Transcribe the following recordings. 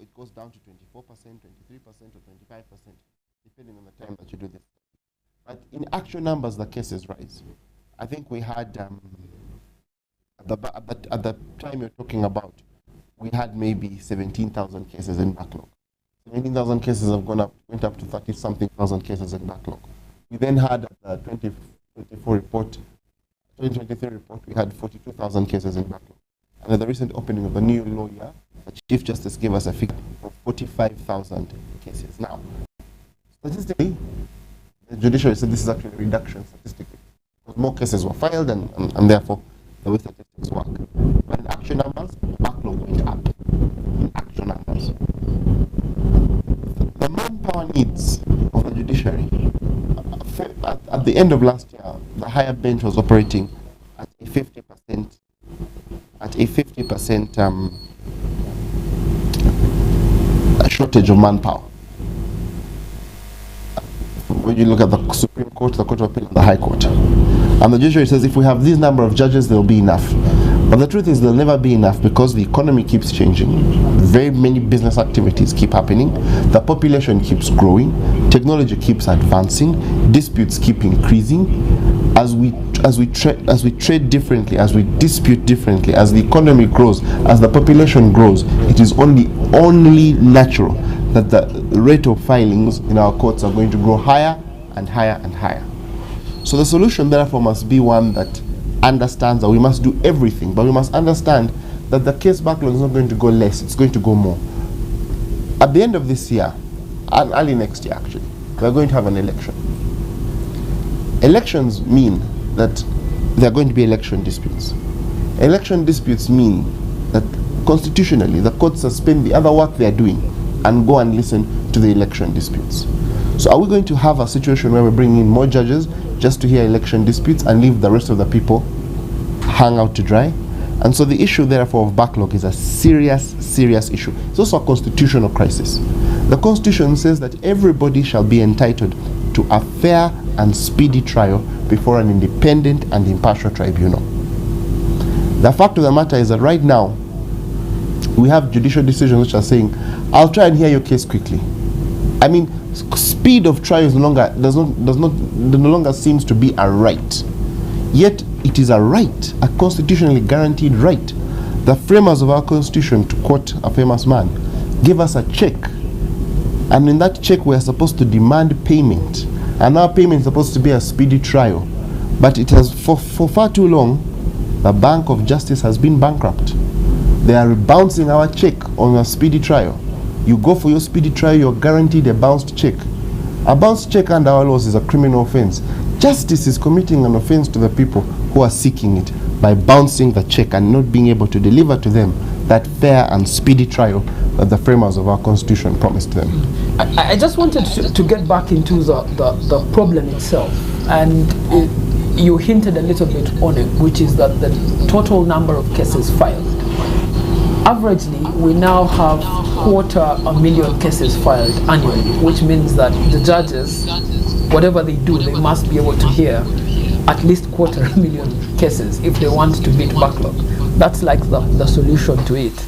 It goes down to 24%, 23%, or 25%, depending on the time that you do this. But in actual numbers, the cases rise. I think we had, at the time you're talking about, we had maybe 17,000 cases in backlog. 17,000 cases have went up to 30-something thousand cases in backlog. We then had the 2024 report 2023 report, we had 42,000 cases in backlog. And at the recent opening of the new law year, the Chief Justice gave us a figure of 45,000 cases. Now, statistically, the judiciary said this is actually a reduction statistically, because more cases were filed and therefore the way statistics work. But in actual numbers, backlog went up. In actual numbers. The manpower needs of the judiciary, at the end of last year, the higher bench was operating at a 50% shortage of manpower. When you look at the Supreme Court, the Court of Appeal, and the High Court, and the judiciary says if we have this number of judges, there will be enough. But the truth is there'll never be enough, because the economy keeps changing, very many business activities keep happening, the population keeps growing, technology keeps advancing, disputes keep increasing. As we trade differently, as we dispute differently, as the economy grows, as the population grows, it is only natural that the rate of filings in our courts are going to grow higher and higher and higher. So the solution therefore must be one that understands that we must do everything, but we must understand that the case backlog is not going to go less, it's going to go more. At the end of this year, and early next year actually, we are going to have an election. Elections mean that there are going to be election disputes. Election disputes mean that constitutionally the courts suspend the other work they are doing and go and listen to the election disputes. So are we going to have a situation where we bring in more judges just to hear election disputes and leave the rest of the people hang out to dry? And so the issue therefore of backlog is a serious issue. It's also a constitutional crisis. The Constitution says that everybody shall be entitled to a fair and speedy trial before an independent and impartial tribunal. The fact of the matter is that right now we have judicial decisions which are saying, I'll try and hear your case quickly. I mean, speed of trial is no longer seems to be a right. Yet it is a right, a constitutionally guaranteed right. The framers of our constitution, to quote a famous man, gave us a check, and in that check we are supposed to demand payment, and our payment is supposed to be a speedy trial. But it has for far too long, the Bank of Justice has been bankrupt. They are bouncing our check on a speedy trial. You go for your speedy trial, you're guaranteed a bounced check. A bounced check under our laws is a criminal offense. Justice is committing an offense to the people who are seeking it by bouncing the check and not being able to deliver to them that fair and speedy trial that the framers of our constitution promised them. I just wanted to get back into the problem itself, and you hinted a little bit on it, which is that the total number of cases filed. Averagely, we now have 250,000 cases filed annually, which means that the judges, whatever they do, they must be able to hear at least 250,000 cases if they want to beat backlog. That's like the solution to it.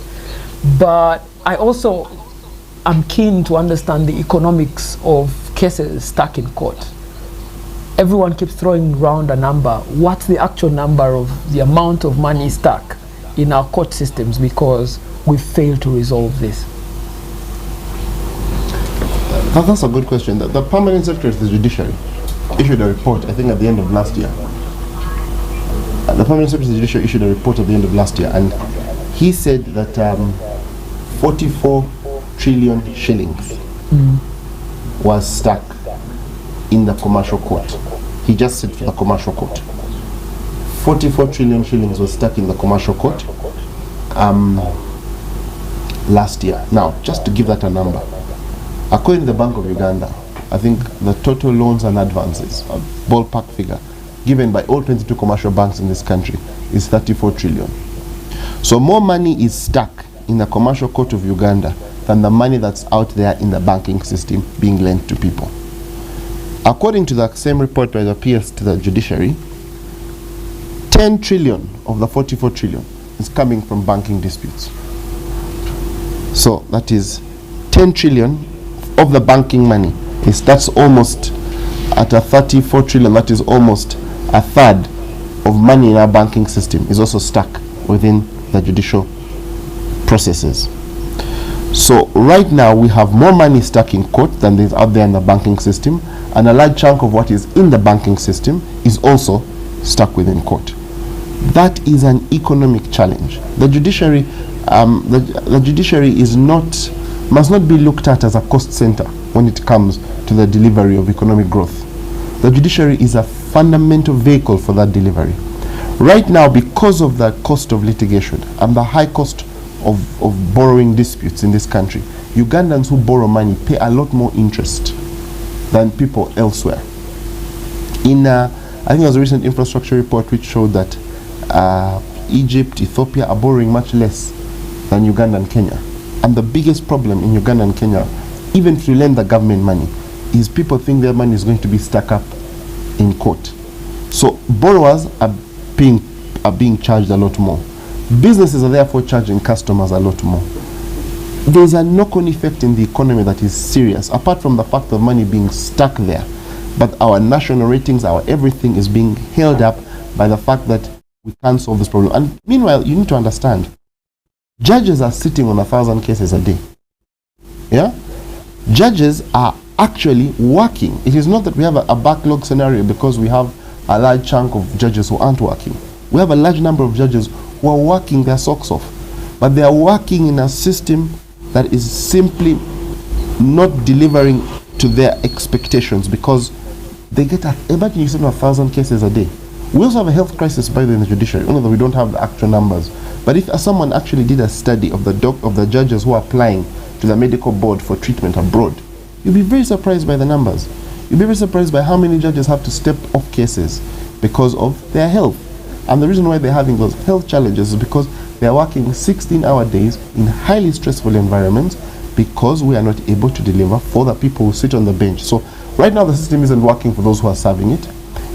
But I also am keen to understand the economics of cases stuck in court. Everyone keeps throwing around a number. What's the actual number of the amount of money stuck in our court systems because we failed to resolve this? That's a good question. The Permanent Secretary of the Judiciary issued a report, I think, at the end of last year. The Permanent Secretary of the Judiciary issued a report at the end of last year, and he said that 44 trillion shillings was stuck in the commercial court. He just said for the commercial court. 44 trillion shillings was stuck in the commercial court last year. Now, just to give that a number, according to the Bank of Uganda, I think the total loans and advances, a ballpark figure, given by all 22 commercial banks in this country is 34 trillion. So more money is stuck in the commercial court of Uganda than the money that's out there in the banking system being lent to people. According to the same report by the PS to the judiciary, 10 trillion of the 44 trillion is coming from banking disputes. So that is 10 trillion of the banking money. That's almost at a 34 trillion, that is almost a third of money in our banking system is also stuck within the judicial processes. So right now we have more money stuck in court than is out there in the banking system, and a large chunk of what is in the banking system is also stuck within court. That is an economic challenge. The judiciary, the judiciary must not be looked at as a cost center when it comes to the delivery of economic growth. The judiciary is a fundamental vehicle for that delivery. Right now, because of the cost of litigation and the high cost of borrowing disputes in this country, Ugandans who borrow money pay a lot more interest than people elsewhere. I think there was a recent infrastructure report which showed that Egypt, Ethiopia are borrowing much less than Uganda and Kenya. And the biggest problem in Uganda and Kenya, even if you lend the government money, is people think their money is going to be stuck up in court. So borrowers are being charged a lot more. Businesses are therefore charging customers a lot more. There's a knock-on effect in the economy that is serious, apart from the fact of money being stuck there. But our national ratings, our everything is being held up by the fact that we can't solve this problem. And meanwhile, you need to understand, judges are sitting on 1,000 cases a day. Yeah? Judges are actually working. It is not that we have a backlog scenario because we have a large chunk of judges who aren't working. We have a large number of judges who are working their socks off. But they are working in a system that is simply not delivering to their expectations because they get imagine you 1,000 cases a day. We also have a health crisis by the way in the judiciary, although we don't have the actual numbers. But if someone actually did a study of the judges who are applying to the medical board for treatment abroad, you'll be very surprised by the numbers. You'll be very surprised by how many judges have to step off cases because of their health. And the reason why they're having those health challenges is because they're working 16-hour days in highly stressful environments because we are not able to deliver for the people who sit on the bench. So right now the system isn't working for those who are serving it,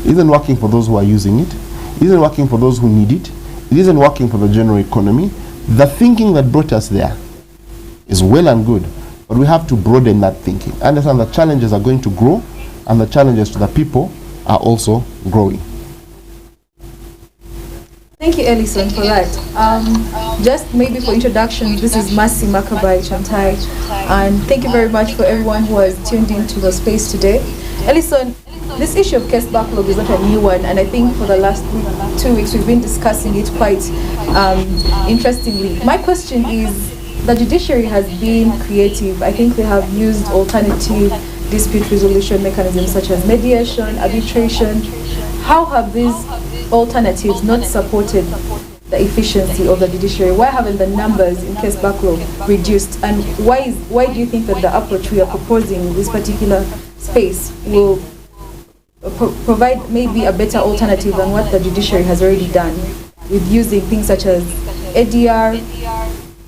isn't working for those who are using it, isn't working for those who need it, it isn't working for the general economy. The thinking that brought us there is well and good, but we have to broaden that thinking. Understand the challenges are going to grow and the challenges to the people are also growing. Thank you, Elison, for that. Just maybe for introduction, this is Makabayi Chantai, and thank you very much for everyone who has tuned into the space today. Elison, this issue of case backlog is not a new one, and I think for the last 2 weeks we've been discussing it quite interestingly. My question is, the judiciary has been creative. I think they have used alternative dispute resolution mechanisms such as mediation, arbitration. How have these alternatives not supported the efficiency of the judiciary? Why haven't the numbers in case backlog reduced? And why do you think that the approach we are proposing in this particular space will provide maybe a better alternative than what the judiciary has already done with using things such as ADR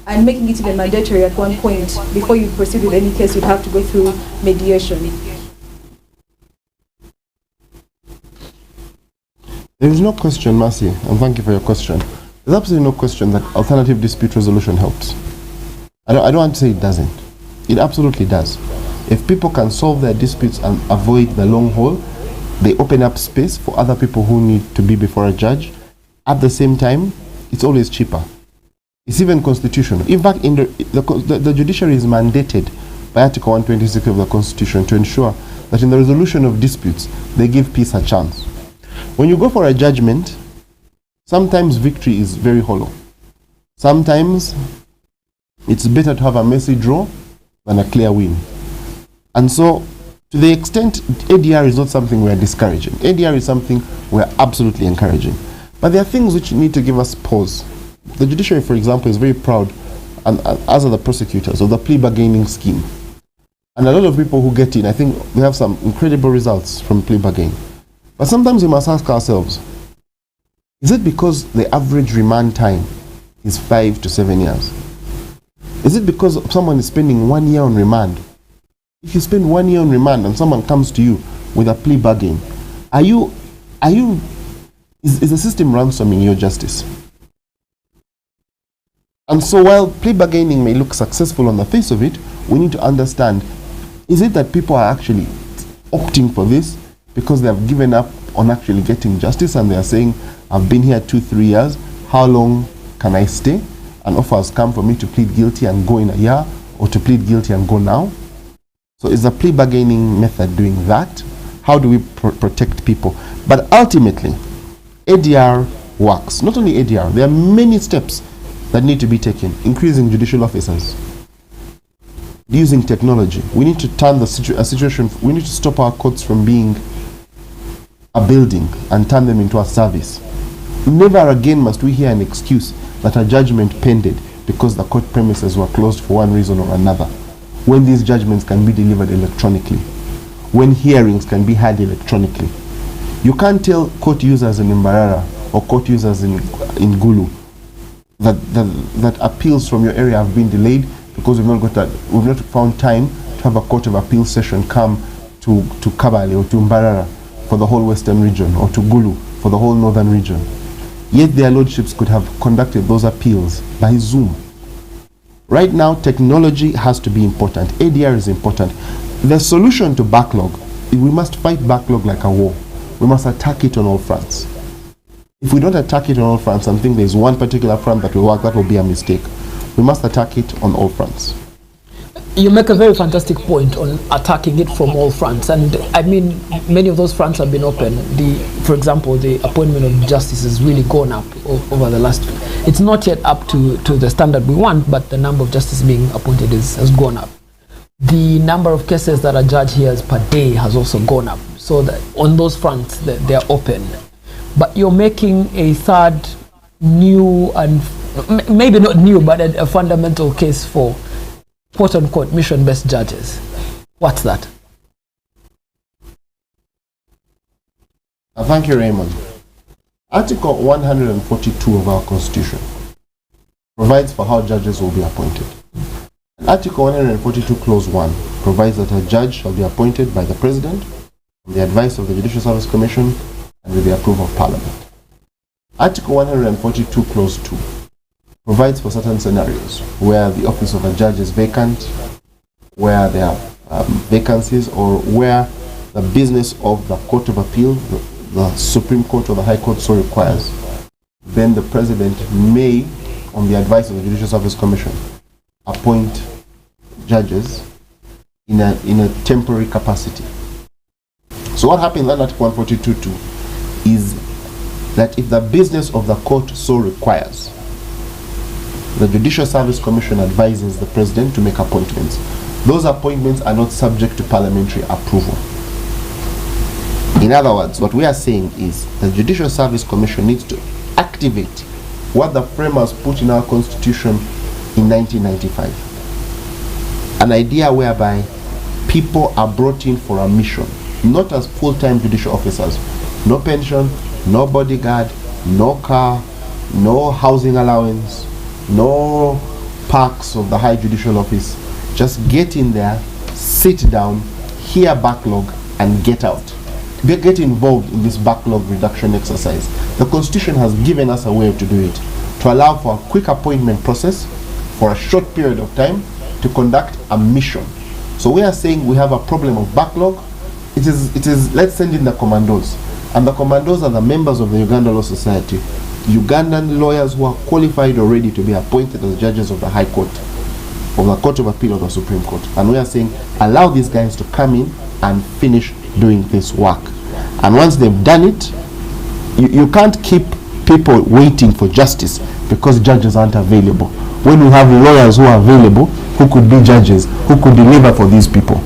and making it even mandatory at one point? Before you proceed with any case, you'd have to go through mediation. There is no question, Mercy, and thank you for your question. There's absolutely no question that alternative dispute resolution helps. I don't want to say it doesn't. It absolutely does. If people can solve their disputes and avoid the long haul, they open up space for other people who need to be before a judge. At the same time, it's always cheaper. It's even constitutional. In fact, the judiciary is mandated by Article 126 of the Constitution to ensure that in the resolution of disputes, they give peace a chance. When you go for a judgment, sometimes victory is very hollow. Sometimes it's better to have a messy draw than a clear win. And so, to the extent ADR is not something we're discouraging. ADR is something we're absolutely encouraging. But there are things which need to give us pause. The judiciary, for example, is very proud, and as are the prosecutors, of the plea bargaining scheme. And a lot of people who get in, I think we have some incredible results from plea bargaining. But sometimes we must ask ourselves, is it because the average remand time is 5 to 7 years? Is it because someone is spending 1 year on remand? If you spend 1 year on remand and someone comes to you with a plea bargain, is the system ransoming your justice? And so while plea bargaining may look successful on the face of it, we need to understand, is it that people are actually opting for this because they have given up on actually getting justice and they are saying, I've been here 2-3 years, how long can I stay? An offer has come for me to plead guilty and go in a year, or to plead guilty and go now. So is the plea bargaining method doing that? How do we protect people? But ultimately, ADR works. Not only ADR, there are many steps that need to be taken. Increasing judicial officers, using technology. We need to turn a situation, we need to stop our courts from being a building and turn them into a service. Never again must we hear an excuse that a judgment pended because the court premises were closed for one reason or another, when these judgments can be delivered electronically, when hearings can be had electronically. You can't tell court users in Mbarara or court users in Gulu that appeals from your area have been delayed because we've not found time to have a court of appeal session come to Kabale or to Mbarara for the whole western region, or to Gulu for the whole northern region. Yet their lordships could have conducted those appeals by Zoom. Right now, technology has to be important. ADR is important. The solution to backlog, we must fight backlog like a war. We must attack it on all fronts. If we don't attack it on all fronts and think there's one particular front that will work, that will be a mistake. We must attack it on all fronts. You make a very fantastic point on attacking it from all fronts, and I mean many of those fronts have been open. For example, the appointment of justice has really gone up over the last. It's not yet up to the standard we want, but the number of justices being appointed has gone up. The number of cases that a judge hears per day has also gone up. So that on those fronts, they are open. But you're making a third new and maybe not new, but a fundamental case for quote-unquote mission-based judges. What's that? Thank you, Raymond. Article 142 of our Constitution provides for how judges will be appointed. And Article 142 Clause 1 provides that a judge shall be appointed by the President on the advice of the Judicial Service Commission and with the approval of Parliament. Article 142 Clause 2 provides for certain scenarios where the office of a judge is vacant, where there are vacancies, or where the business of the Court of Appeal, the Supreme Court or the High Court so requires. Then the President may, on the advice of the Judicial Service Commission, appoint judges in a temporary capacity. So what happened in Article 142.2 is that if the business of the court so requires, the Judicial Service Commission advises the President to make appointments. Those appointments are not subject to parliamentary approval. In other words, what we are saying is the Judicial Service Commission needs to activate what the framers put in our Constitution in 1995. An idea whereby people are brought in for a mission, not as full-time judicial officers. No pension, no bodyguard, no car, no housing allowance, no perks of the High Judicial Office. Just get in there, sit down, hear backlog, and get out. Get involved in this backlog reduction exercise. The Constitution has given us a way to do it, to allow for a quick appointment process for a short period of time to conduct a mission. So we are saying we have a problem of backlog. It is let's send in the commandos. And the commandos are the members of the Uganda Law Society, Ugandan lawyers who are qualified already to be appointed as judges of the High Court, of the Court of Appeal, or the Supreme Court. And we are saying, allow these guys to come in and finish doing this work. And once they've done it, you can't keep people waiting for justice because judges aren't available. When we have lawyers who are available, who could be judges, who could deliver for these people.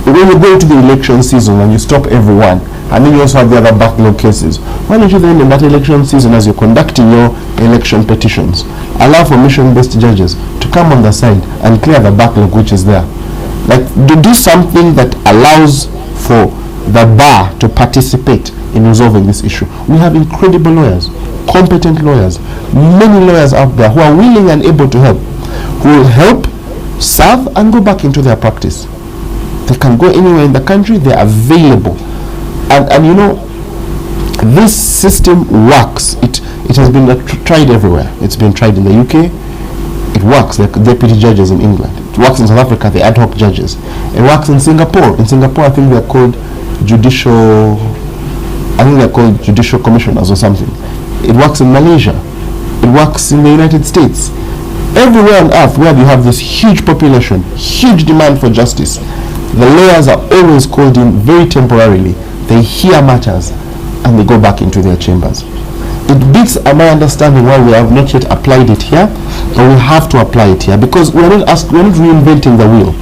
When you go into the election season and you stop everyone, and then you also have the other backlog cases, why don't you then in that election season, as you're conducting your election petitions, allow for mission-based judges to come on the side and clear the backlog which is there? Like, do something that allows for the bar to participate in resolving this issue. We have incredible lawyers, competent lawyers, many lawyers out there who are willing and able to help, who will help, serve, and go back into their practice. They can go anywhere in the country, they're available. And you know, this system works. It has been tried everywhere. It's been tried in the UK. It works, like deputy judges in England. It works in South Africa, the ad hoc judges. It works in Singapore. In Singapore, I think they're called judicial commissioners or something. It works in Malaysia. It works in the United States. Everywhere on earth where you have this huge population, huge demand for justice, the lawyers are always called in very temporarily. They hear matters and they go back into their chambers. It beats my understanding why we have not yet applied it here, but we have to apply it here because we're not reinventing the wheel.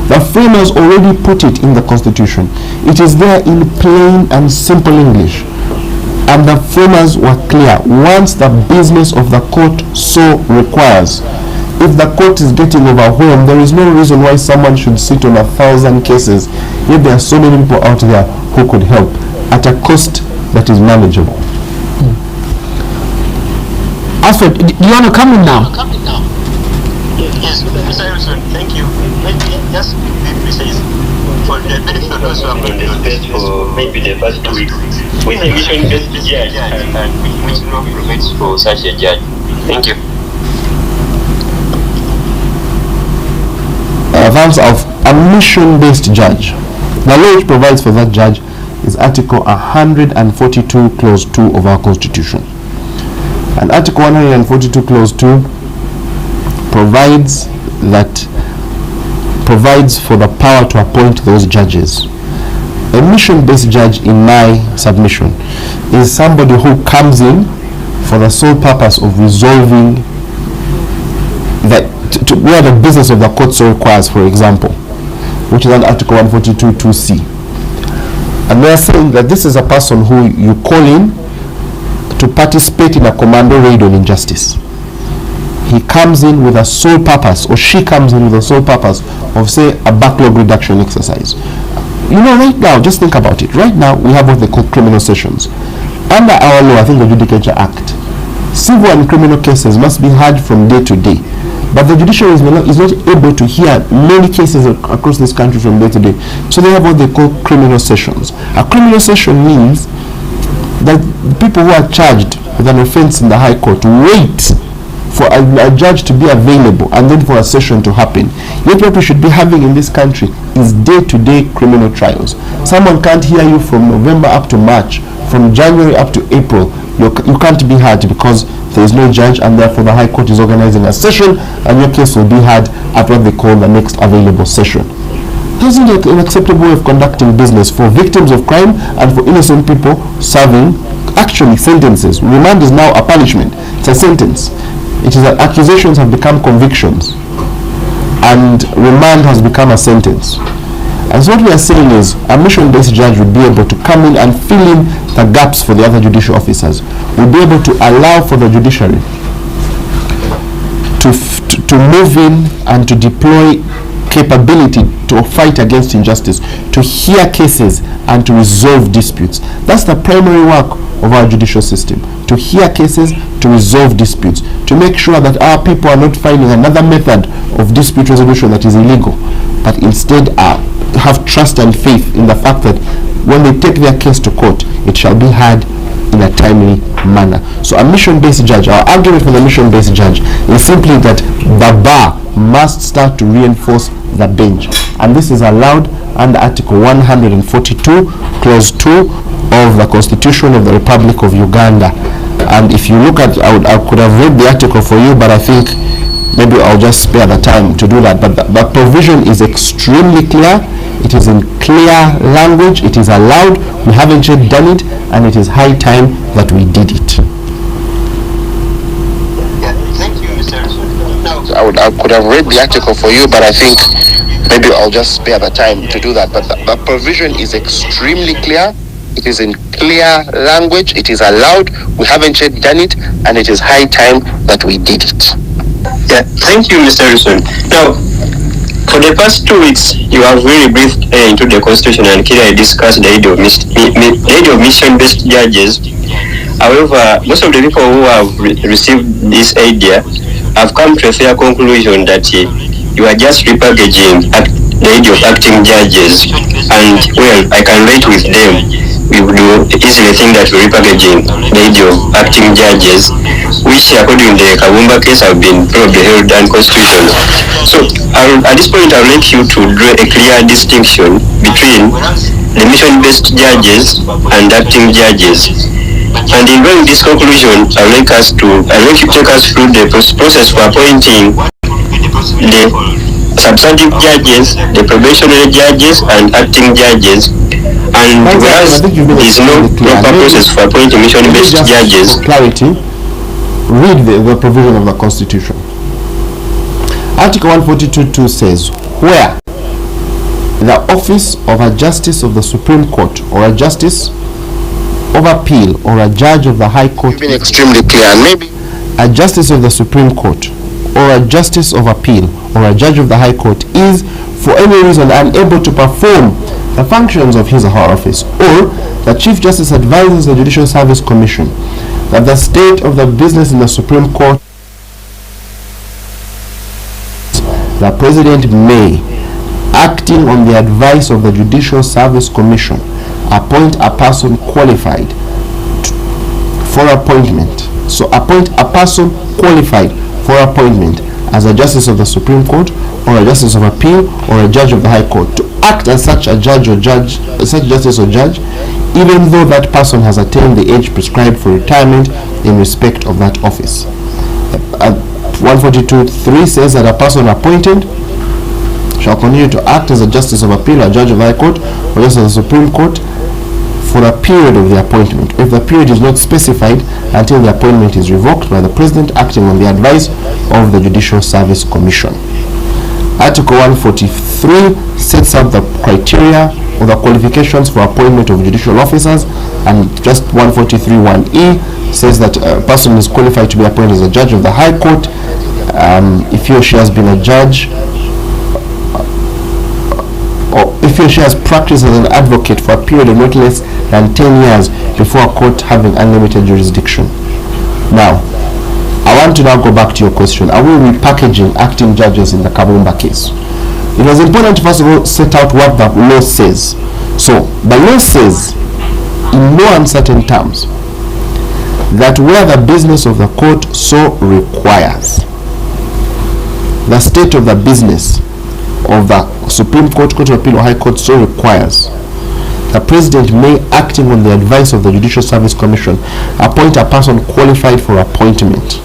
The framers already put it in the Constitution. It is there in plain and simple English. And the framers were clear. Once the business of the court so requires, if the court is getting overwhelmed, there is no reason why someone should sit on 1,000 cases. Yet there are so many people out there who could help at a cost that is manageable. Alfred, do you want to come in now? Yes, Mr. Elison, thank you. Just be precise. For the benefit of those who have been on this for maybe the past 2 weeks, with a mission-based judge and which law provides for such a judge. Thank you. Terms of a mission-based judge. The law which provides for that judge is Article 142, Clause 2 of our Constitution. And Article 142, Clause 2 provides for the power to appoint those judges. A mission-based judge, in my submission, is somebody who comes in for the sole purpose of resolving where the business of the court so requires, for example, which is under Article 142 2C. And they are saying that this is a person who you call in to participate in a commando raid on injustice. He comes in with a sole purpose, or she comes in with a sole purpose of, say, a backlog reduction exercise. You know, right now, just think about it. Right now, we have what they call criminal sessions. Under our law, I think the Judiciary Act, civil and criminal cases must be heard from day to day. But the judiciary is not able to hear many cases across this country from day to day. So they have what they call criminal sessions. A criminal session means that people who are charged with an offense in the High Court wait for a judge to be available and then for a session to happen. Yet what we should be having in this country is day-to-day criminal trials. Someone can't hear you from November up to March, from January up to April. You can't be heard because there is no judge, and therefore the High Court is organizing a session and your case will be heard at what they call the next available session. Isn't it an acceptable way of conducting business for victims of crime and for innocent people serving actually sentences? Remand is now a punishment. It's a sentence. It is that accusations have become convictions and remand has become a sentence. And so what we are saying is a mission-based judge would be able to come in and fill in the gaps for the other judicial officers. Would be able to allow for the judiciary to move in and to deploy capability to fight against injustice, to hear cases and to resolve disputes. That's the primary work of our judicial system, to hear cases, to resolve disputes, to make sure that our people are not finding another method of dispute resolution that is illegal, but instead have trust and faith in the fact that when they take their case to court, it shall be heard in a timely manner. So a mission-based judge, our argument for the mission-based judge is simply that the bar must start to reinforce the bench, and this is allowed under Article 142, Clause 2 of the Constitution of the Republic of Uganda. And if you look at, I could have read the article for you, but I think maybe I'll just spare the time to do that. But the provision is extremely clear. It is in clear language. It is allowed. We haven't yet done it, and it is high time that we did it. Yeah, thank you, Mr. Elison. Now, I could have read the article for you, but I think maybe I'll just spare the time to do that. But the provision is extremely clear. It is in clear language. It is allowed. We haven't yet done it, and it is high time that we did it. yeah, thank you, Mr. Elison. Now, for the past 2 weeks, you have really briefed into the Constitution and clearly discussed the idea of mission-based judges. However, most of the people who have received this idea have come to a fair conclusion that you are just repackaging the idea of acting judges. And, well, I can relate with them. We would easily think that we're repackaging the idea of acting judges, which according to the Kabumba case have been probably held unconstitutional. So at this point I would like you to draw a clear distinction between the mission-based judges and acting judges. And in drawing this conclusion, I would like you to take us through the process for appointing the substantive judges, the probationary judges and acting judges, And whereas there is no proper process for appointing mission-based judges. For clarity, read the provision of the Constitution. Article 142.2 says, where the office of a justice of the Supreme Court or a justice of appeal or a judge of the High Court, been extremely clear, and maybe a justice of the Supreme Court or a justice of appeal or a judge of the High Court is for any reason unable to perform the functions of his or her office, or the Chief Justice advises the Judicial Service Commission that the state of the business in the Supreme Court, the President may, acting on the advice of the Judicial Service Commission, appoint a person qualified for appointment. So appoint a person qualified for appointment as a justice of the Supreme Court or a justice of appeal or a judge of the High Court to act as such a judge or judge, such justice or judge, even though that person has attained the age prescribed for retirement in respect of that office. 142.3 says that a person appointed shall continue to act as a justice of appeal or judge of the High Court or justice of the Supreme Court for a period of the appointment, if the period is not specified, until the appointment is revoked by the President acting on the advice of the Judicial Service Commission. Article 143 sets out the criteria or the qualifications for appointment of judicial officers, and just 143.1e says that a person is qualified to be appointed as a judge of the High Court if he or she has been a judge, or if he or she has practiced as an advocate for a period of not less than 10 years before a court having unlimited jurisdiction. Now, I want to now go back to your question. Are we repackaging acting judges in the Kabumba case? It was important to first of all set out what the law says. So, the law says, in no uncertain terms, that where the business of the court so requires, the state of the business of the Supreme Court, Court of Appeal or High Court so requires, the President may, acting on the advice of the Judicial Service Commission, appoint a person qualified for appointment.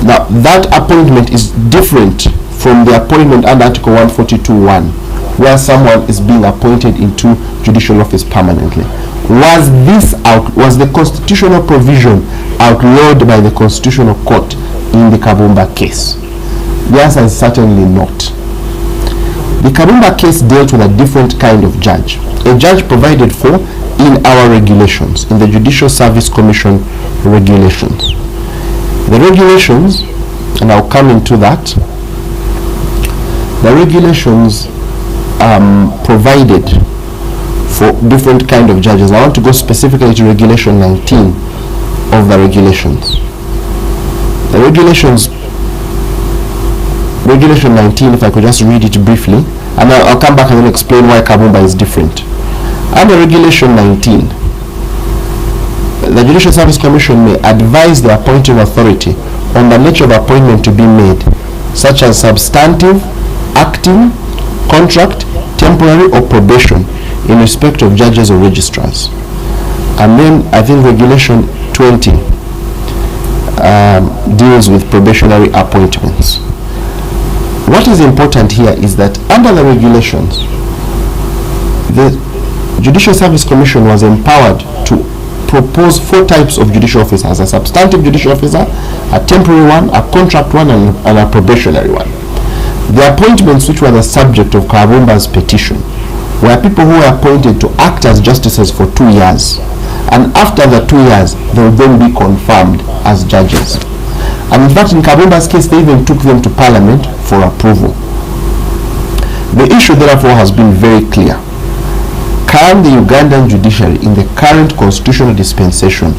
Now, that appointment is different from the appointment under Article 142.1, where someone is being appointed into judicial office permanently. Was the constitutional provision outlawed by the Constitutional Court in the Kabumba case? The answer is certainly not. The Kabumba case dealt with a different kind of judge, a judge provided for in our regulations, in the Judicial Service Commission regulations. The regulations, and I'll come into that, the regulations provided for different kind of judges. I want to go specifically to Regulation 19 of the regulations. The Regulation 19, if I could just read it briefly, and I'll come back and then explain why Kabumba is different. Under Regulation 19, the Judicial Service Commission may advise the appointing authority on the nature of appointment to be made, such as substantive, acting, contract, temporary, or probation, in respect of judges or registrars. And then I think Regulation 20 deals with probationary appointments. What is important here is that under the regulations, the Judicial Service Commission was empowered to propose 4 types of judicial officers: a substantive judicial officer, a temporary one, a contract one, and a probationary one. The appointments which were the subject of Kabumba's petition were people who were appointed to act as justices for 2 years, and after the 2 years they would then be confirmed as judges. And in fact, in Kabumba's case, they even took them to Parliament for approval. The issue therefore has been very clear. Can the Ugandan judiciary in the current constitutional dispensation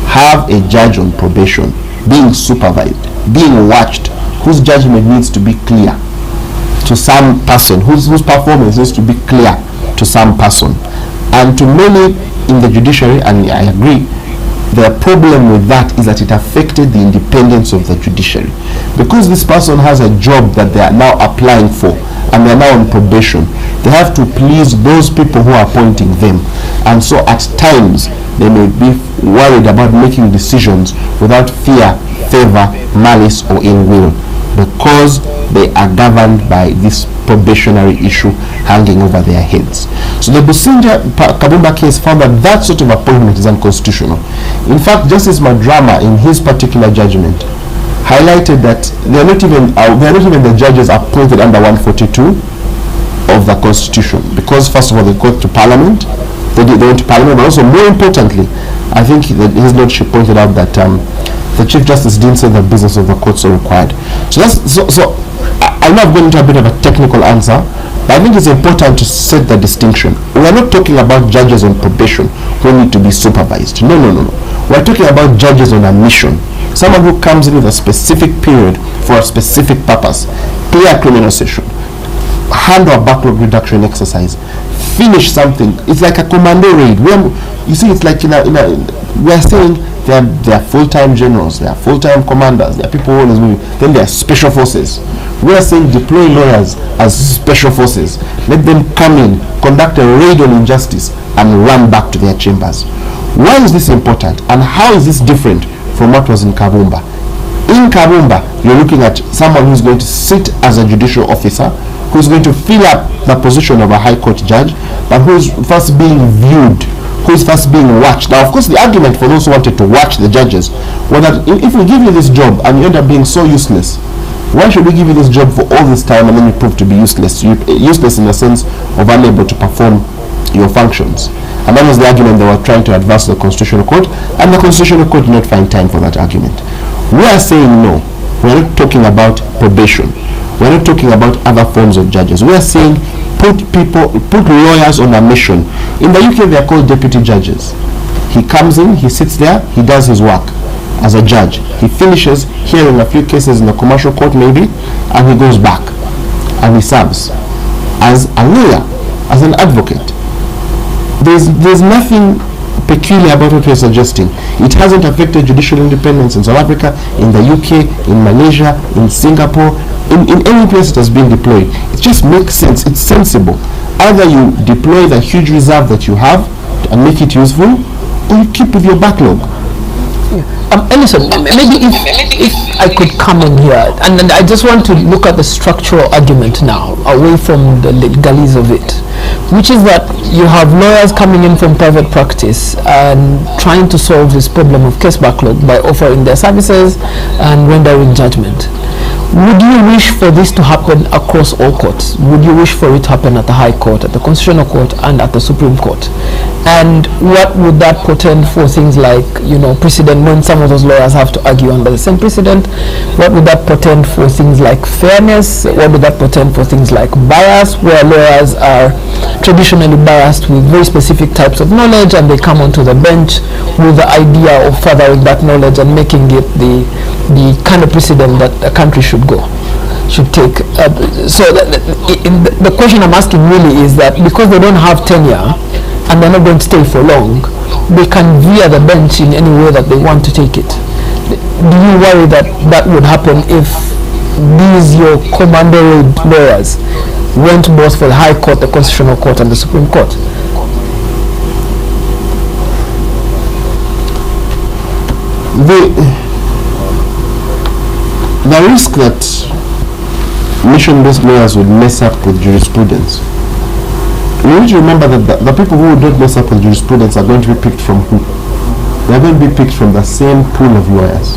have a judge on probation, being supervised, being watched, whose judgment needs to be clear to some person, whose performance needs to be clear to some person? And to many in the judiciary, and I agree, the problem with that is that it affected the independence of the judiciary. Because this person has a job that they are now applying for and they are now on probation, they have to please those people who are appointing them. And so at times they may be worried about making decisions without fear, favor, malice, or ill will because they are governed by this probationary issue hanging over their heads. So the Businja Kabumba case found that that sort of appointment is unconstitutional. In fact, Justice Madrama, in his particular judgment, highlighted that they are not even the judges appointed under 142 of the Constitution, because first of all they go to Parliament, they went to Parliament, but also more importantly, I think that his lordship pointed out that the Chief Justice didn't say the business of the courts are required. So I know I've gone into a bit of a technical answer, but I think it's important to set the distinction. We are not talking about judges on probation who need to be supervised. No. We're talking about judges on a mission. Someone who comes in with a specific period for a specific purpose, clear criminal session, handle a backlog reduction exercise, finish something. It's like a commando raid. You see, it's like we're saying they are full-time generals, they are full-time commanders, they are people who always moving. Then there are special forces. We are saying deploy lawyers as special forces. Let them come in, conduct a raid on injustice, and run back to their chambers. Why is this important, and how is this different from what was in Kabumba? In Kabumba, you're looking at someone who's going to sit as a judicial officer, who's going to fill up the position of a high court judge, but who's first being viewed, who's first being watched. Now, of course, the argument for those who wanted to watch the judges was that if we give you this job and you end up being so useless, why should we give you this job for all this time and then you prove to be useless? Useless in the sense of unable to perform your functions. And that was the argument they were trying to advance to the Constitutional Court, and the Constitutional Court did not find time for that argument. We are saying no. We're not talking about probation. We're not talking about other forms of judges. We are saying put lawyers on a mission. In the UK, they are called deputy judges. He comes in, he sits there, he does his work as a judge. He finishes hearing a few cases in the commercial court maybe, and he goes back and he serves as a lawyer, as an advocate. There's nothing peculiar about what we're suggesting. It hasn't affected judicial independence in South Africa, in the UK, in Malaysia, in Singapore, in any place it has been deployed. It just makes sense. It's sensible. Either you deploy the huge reserve that you have and make it useful, or you keep with your backlog. Elison, maybe if I could come in here, and then I just want to look at the structural argument now, away from the legalese of it, which is that you have lawyers coming in from private practice and trying to solve this problem of case backlog by offering their services and rendering judgment. Would you wish for this to happen across all courts? Would you wish for it to happen at the High Court, at the Constitutional Court, and at the Supreme Court? And what would that portend for things like, precedent, when some of those lawyers have to argue under the same precedent? What would that portend for things like fairness? What would that portend for things like bias, where lawyers are traditionally biased with very specific types of knowledge, and they come onto the bench with the idea of furthering that knowledge and making it the kind of precedent that a country should take. So the question I'm asking really is that because they don't have tenure and they're not going to stay for long, they can veer the bench in any way that they want to take it. Do you worry that that would happen if these your commando lawyers went both for the High Court, the Constitutional Court, and the Supreme Court? The risk that mission-based lawyers would mess up with jurisprudence, we need to remember that the people who don't mess up with jurisprudence are going to be picked from who? They're going to be picked from the same pool of lawyers.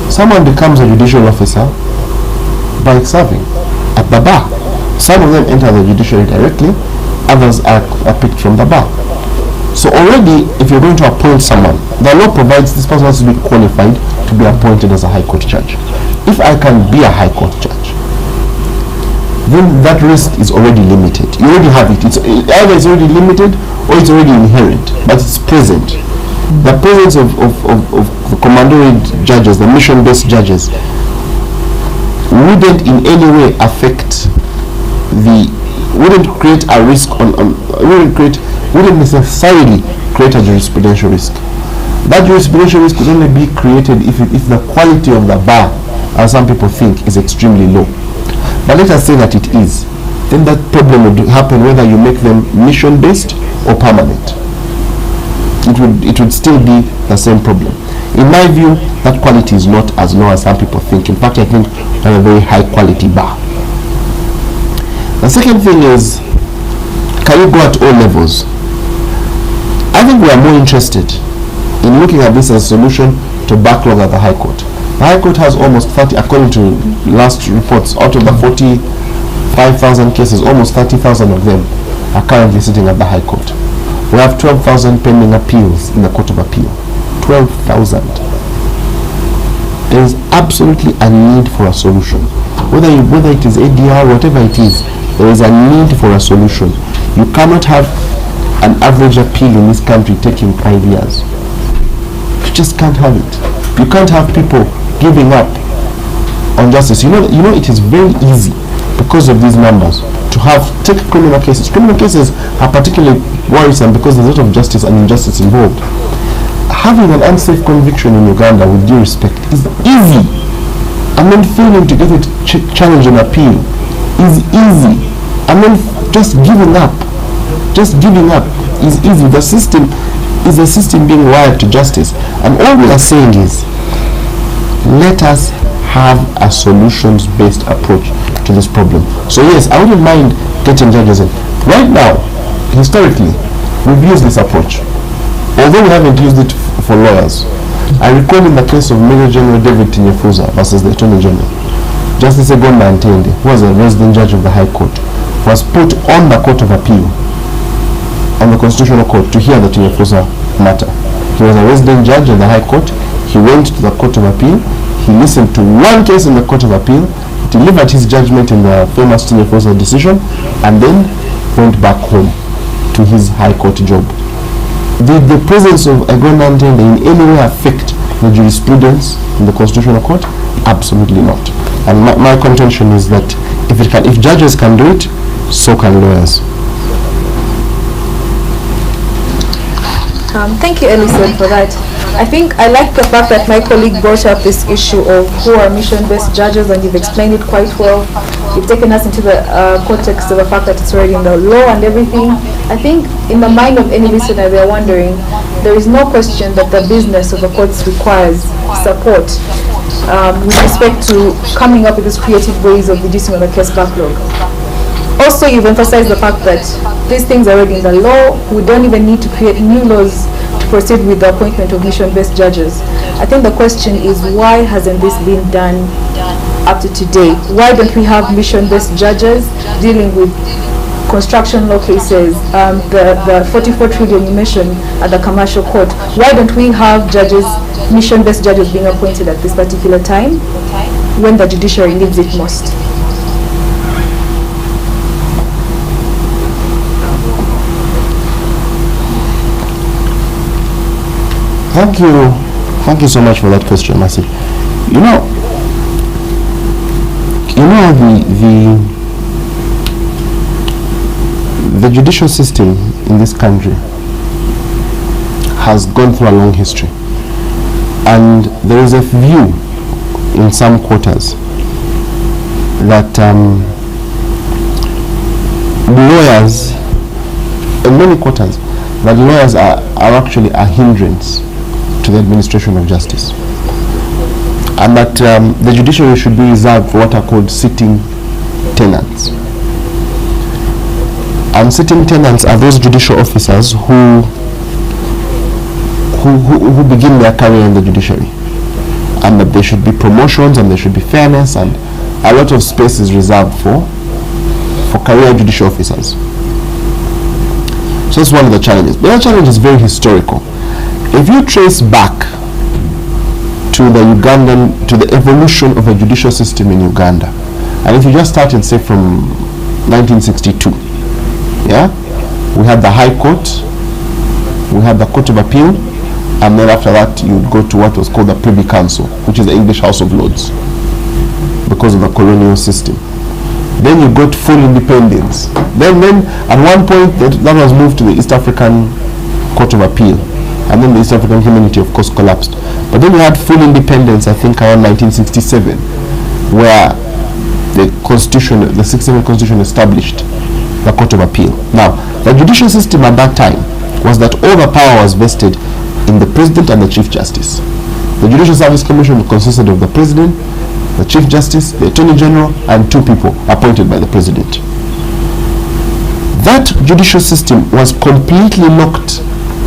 Someone becomes a judicial officer by serving at the bar. Some of them enter the judiciary directly, others are picked from the bar. So already, if you're going to appoint someone, the law provides this person has to be qualified to be appointed as a High Court judge. If I can be a High Court judge, then that risk is already limited. You already have it. Either it's already limited or it's already inherent, but it's present. The presence of the commandant judges, the mission-based judges, wouldn't in any way affect wouldn't create a risk wouldn't necessarily create a jurisprudential risk. That jurisprudential risk could only be created if the quality of the bar, as some people think, is extremely low. But let us say that it is. Then that problem would happen whether you make them mission-based or permanent. It would still be the same problem. In my view, that quality is not as low as some people think. In fact, I think we have a very high quality bar. The second thing is, can you go at all levels? I think we are more interested in looking at this as a solution to backlog at the High Court. The High Court has almost 30, according to last reports, out of the 45,000 cases, almost 30,000 of them are currently sitting at the High Court. We have 12,000 pending appeals in the Court of Appeal. 12,000. There is absolutely a need for a solution. Whether it is ADR, whatever it is, there is a need for a solution. You cannot have an average appeal in this country taking 5 years. You just can't have it. You can't have people giving up on justice. You know it is very easy because of these numbers to take criminal cases. Criminal cases are particularly worrisome because there's a lot of justice and injustice involved. Having an unsafe conviction in Uganda, with due respect, is easy. And then failing to get it challenged and appeal is easy. And then just giving up is easy. The system is a system being wired to justice. And all we are saying is, let us have a solutions-based approach to this problem. So yes, I wouldn't mind getting judges in. Right now, historically, we've used this approach. Although we haven't used it for lawyers. I recall in the case of Major General David Tinyefuza versus the Attorney General, Justice Egonda Ntende, who was a resident judge of the High Court, was put on the Court of Appeal, on the Constitutional Court, to hear the Tinyefuza matter. He was a resident judge of the High Court. He went to the Court of Appeal. He listened to one case in the Court of Appeal, delivered his judgment in the famous Tinyefuza decision, and then went back home to his High Court job. Did the presence of Egonda Ntende in any way affect the jurisprudence in the Constitutional Court? Absolutely not. And my contention is that if judges can do it, so can lawyers. Thank you, Elison, for that. I think I like the fact that my colleague brought up this issue of who are mission-based judges, and you've explained it quite well. You've taken us into the context of the fact that it's already in the law and everything. I think in the mind of any listener, they're wondering, there is no question that the business of the courts requires support with respect to coming up with these creative ways of reducing the case backlog. Also, you've emphasized the fact that these things are already in the law. We don't even need to create new laws to proceed with the appointment of mission-based judges. I think the question is, why hasn't this been done up to today? Why don't we have mission-based judges dealing with construction law cases, the 44 trillion you mentioned at the commercial court? Why don't we have judges, mission-based judges being appointed at this particular time when the judiciary needs it most? Thank you so much for that question, Mercy. You know the judicial system in this country has gone through a long history, and there is a view in some quarters that lawyers, in many quarters, that lawyers are actually a hindrance to the administration of justice, and that the judiciary should be reserved for what are called sitting tenants. And sitting tenants are those judicial officers who begin their career in the judiciary, and that there should be promotions and there should be fairness, and a lot of space is reserved for career judicial officers. So that's one of the challenges. But that challenge is very historical. If you trace back to the evolution of a judicial system in Uganda, and if you just started, say, from 1962, we had the High Court, we had the Court of Appeal, and then after that you would go to what was called the Privy Council, which is the English House of Lords, because of the colonial system. Then you got full independence. Then at one point that was moved to the East African Court of Appeal, and then the East African community, of course, collapsed. But then we had full independence, I think, around 1967, where the 67th Constitution established the Court of Appeal. Now, the judicial system at that time was that all the power was vested in the President and the Chief Justice. The Judicial Service Commission consisted of the President, the Chief Justice, the Attorney General, and 2 people appointed by the President. That judicial system was completely locked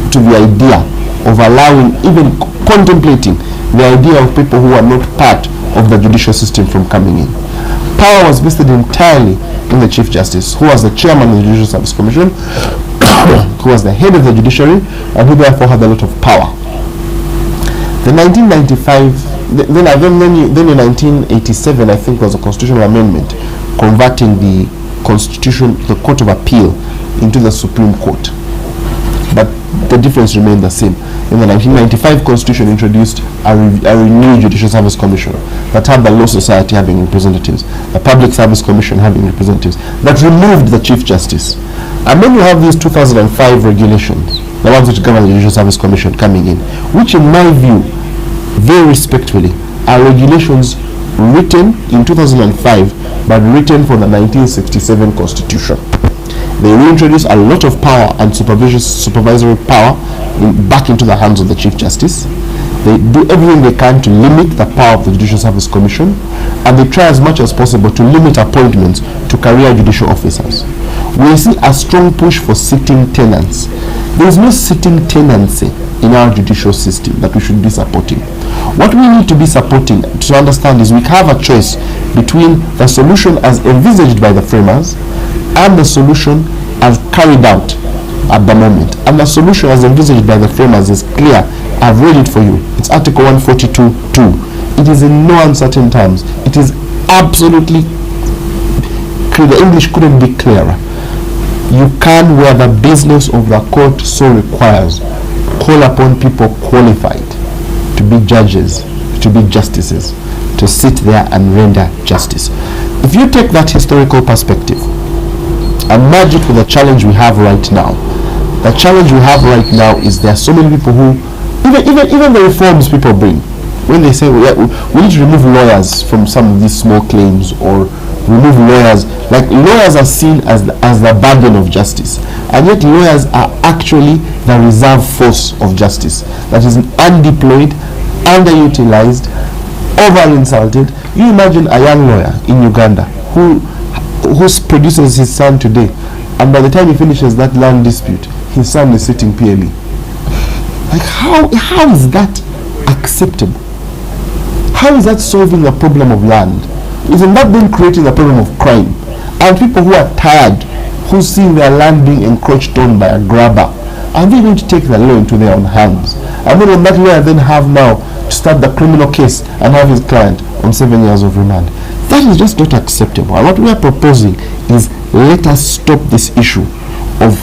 to the idea of allowing, even contemplating the idea of people who are not part of the judicial system from coming in. Power was vested entirely in the Chief Justice, who was the chairman of the Judicial Service Commission, who was the head of the judiciary, and who therefore had a lot of power. The 1995, then in 1987, I think, was a constitutional amendment converting the Constitution, the Court of Appeal, into the Supreme Court. But the difference remained the same. In the 1995 Constitution introduced a renewed Judicial Service Commission that had the Law Society having representatives, the Public Service Commission having representatives, that removed the Chief Justice. And then you have these 2005 regulations, the ones which govern the Judicial Service Commission coming in, which in my view, very respectfully, are regulations written in 2005 but written for the 1967 Constitution. They reintroduce a lot of power and supervisory power back into the hands of the Chief Justice. They do everything they can to limit the power of the Judicial Service Commission, and they try as much as possible to limit appointments to career judicial officers. We see a strong push for sitting tenants. There is no sitting tenancy in our judicial system that we should be supporting. What we need to be supporting, to understand, is we have a choice between the solution as envisaged by the framers and the solution as carried out at the moment. And the solution as envisaged by the framers is clear. I've read it for you. It's Article 142.2. It is in no uncertain terms. It is absolutely clear. The English couldn't be clearer. You can, where the business of the court so requires, call upon people qualified to be judges, to be justices, to sit there and render justice. If you take that historical perspective and merge it with the challenge we have right now, the challenge we have right now is there are so many people who, even the reforms people bring, when they say we need to remove lawyers from some of these small claims, or remove lawyers, like lawyers are seen as the burden of justice, and yet lawyers are actually the reserve force of justice that is undeployed, underutilized, over-insulted. You imagine a young lawyer in Uganda who produces his son today, and by the time he finishes that land dispute, his son is sitting PLE. Like, how is that acceptable? How is that solving the problem of land? Isn't that then creating a problem of crime? And people who are tired, who see their land being encroached on by a grabber, are they going to take the law into their own hands? And then when that lawyer then have now to start the criminal case and have his client on 7 years of remand, that is just not acceptable. And what we are proposing is, let us stop this issue of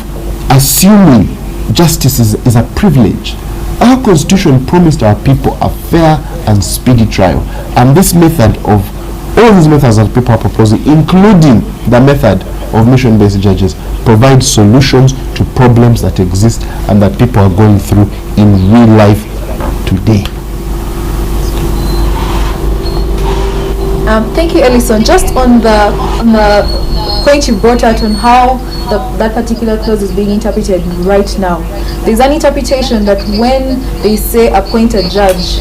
assuming justice is a privilege. Our Constitution promised our people a fair and speedy trial, and this method of all these methods that people are proposing, including the method of mission-based judges, provide solutions to problems that exist and that people are going through in real life today. Thank you, Elison. Just on the point you brought out on how that particular clause is being interpreted right now, there's an interpretation that when they say appoint a judge,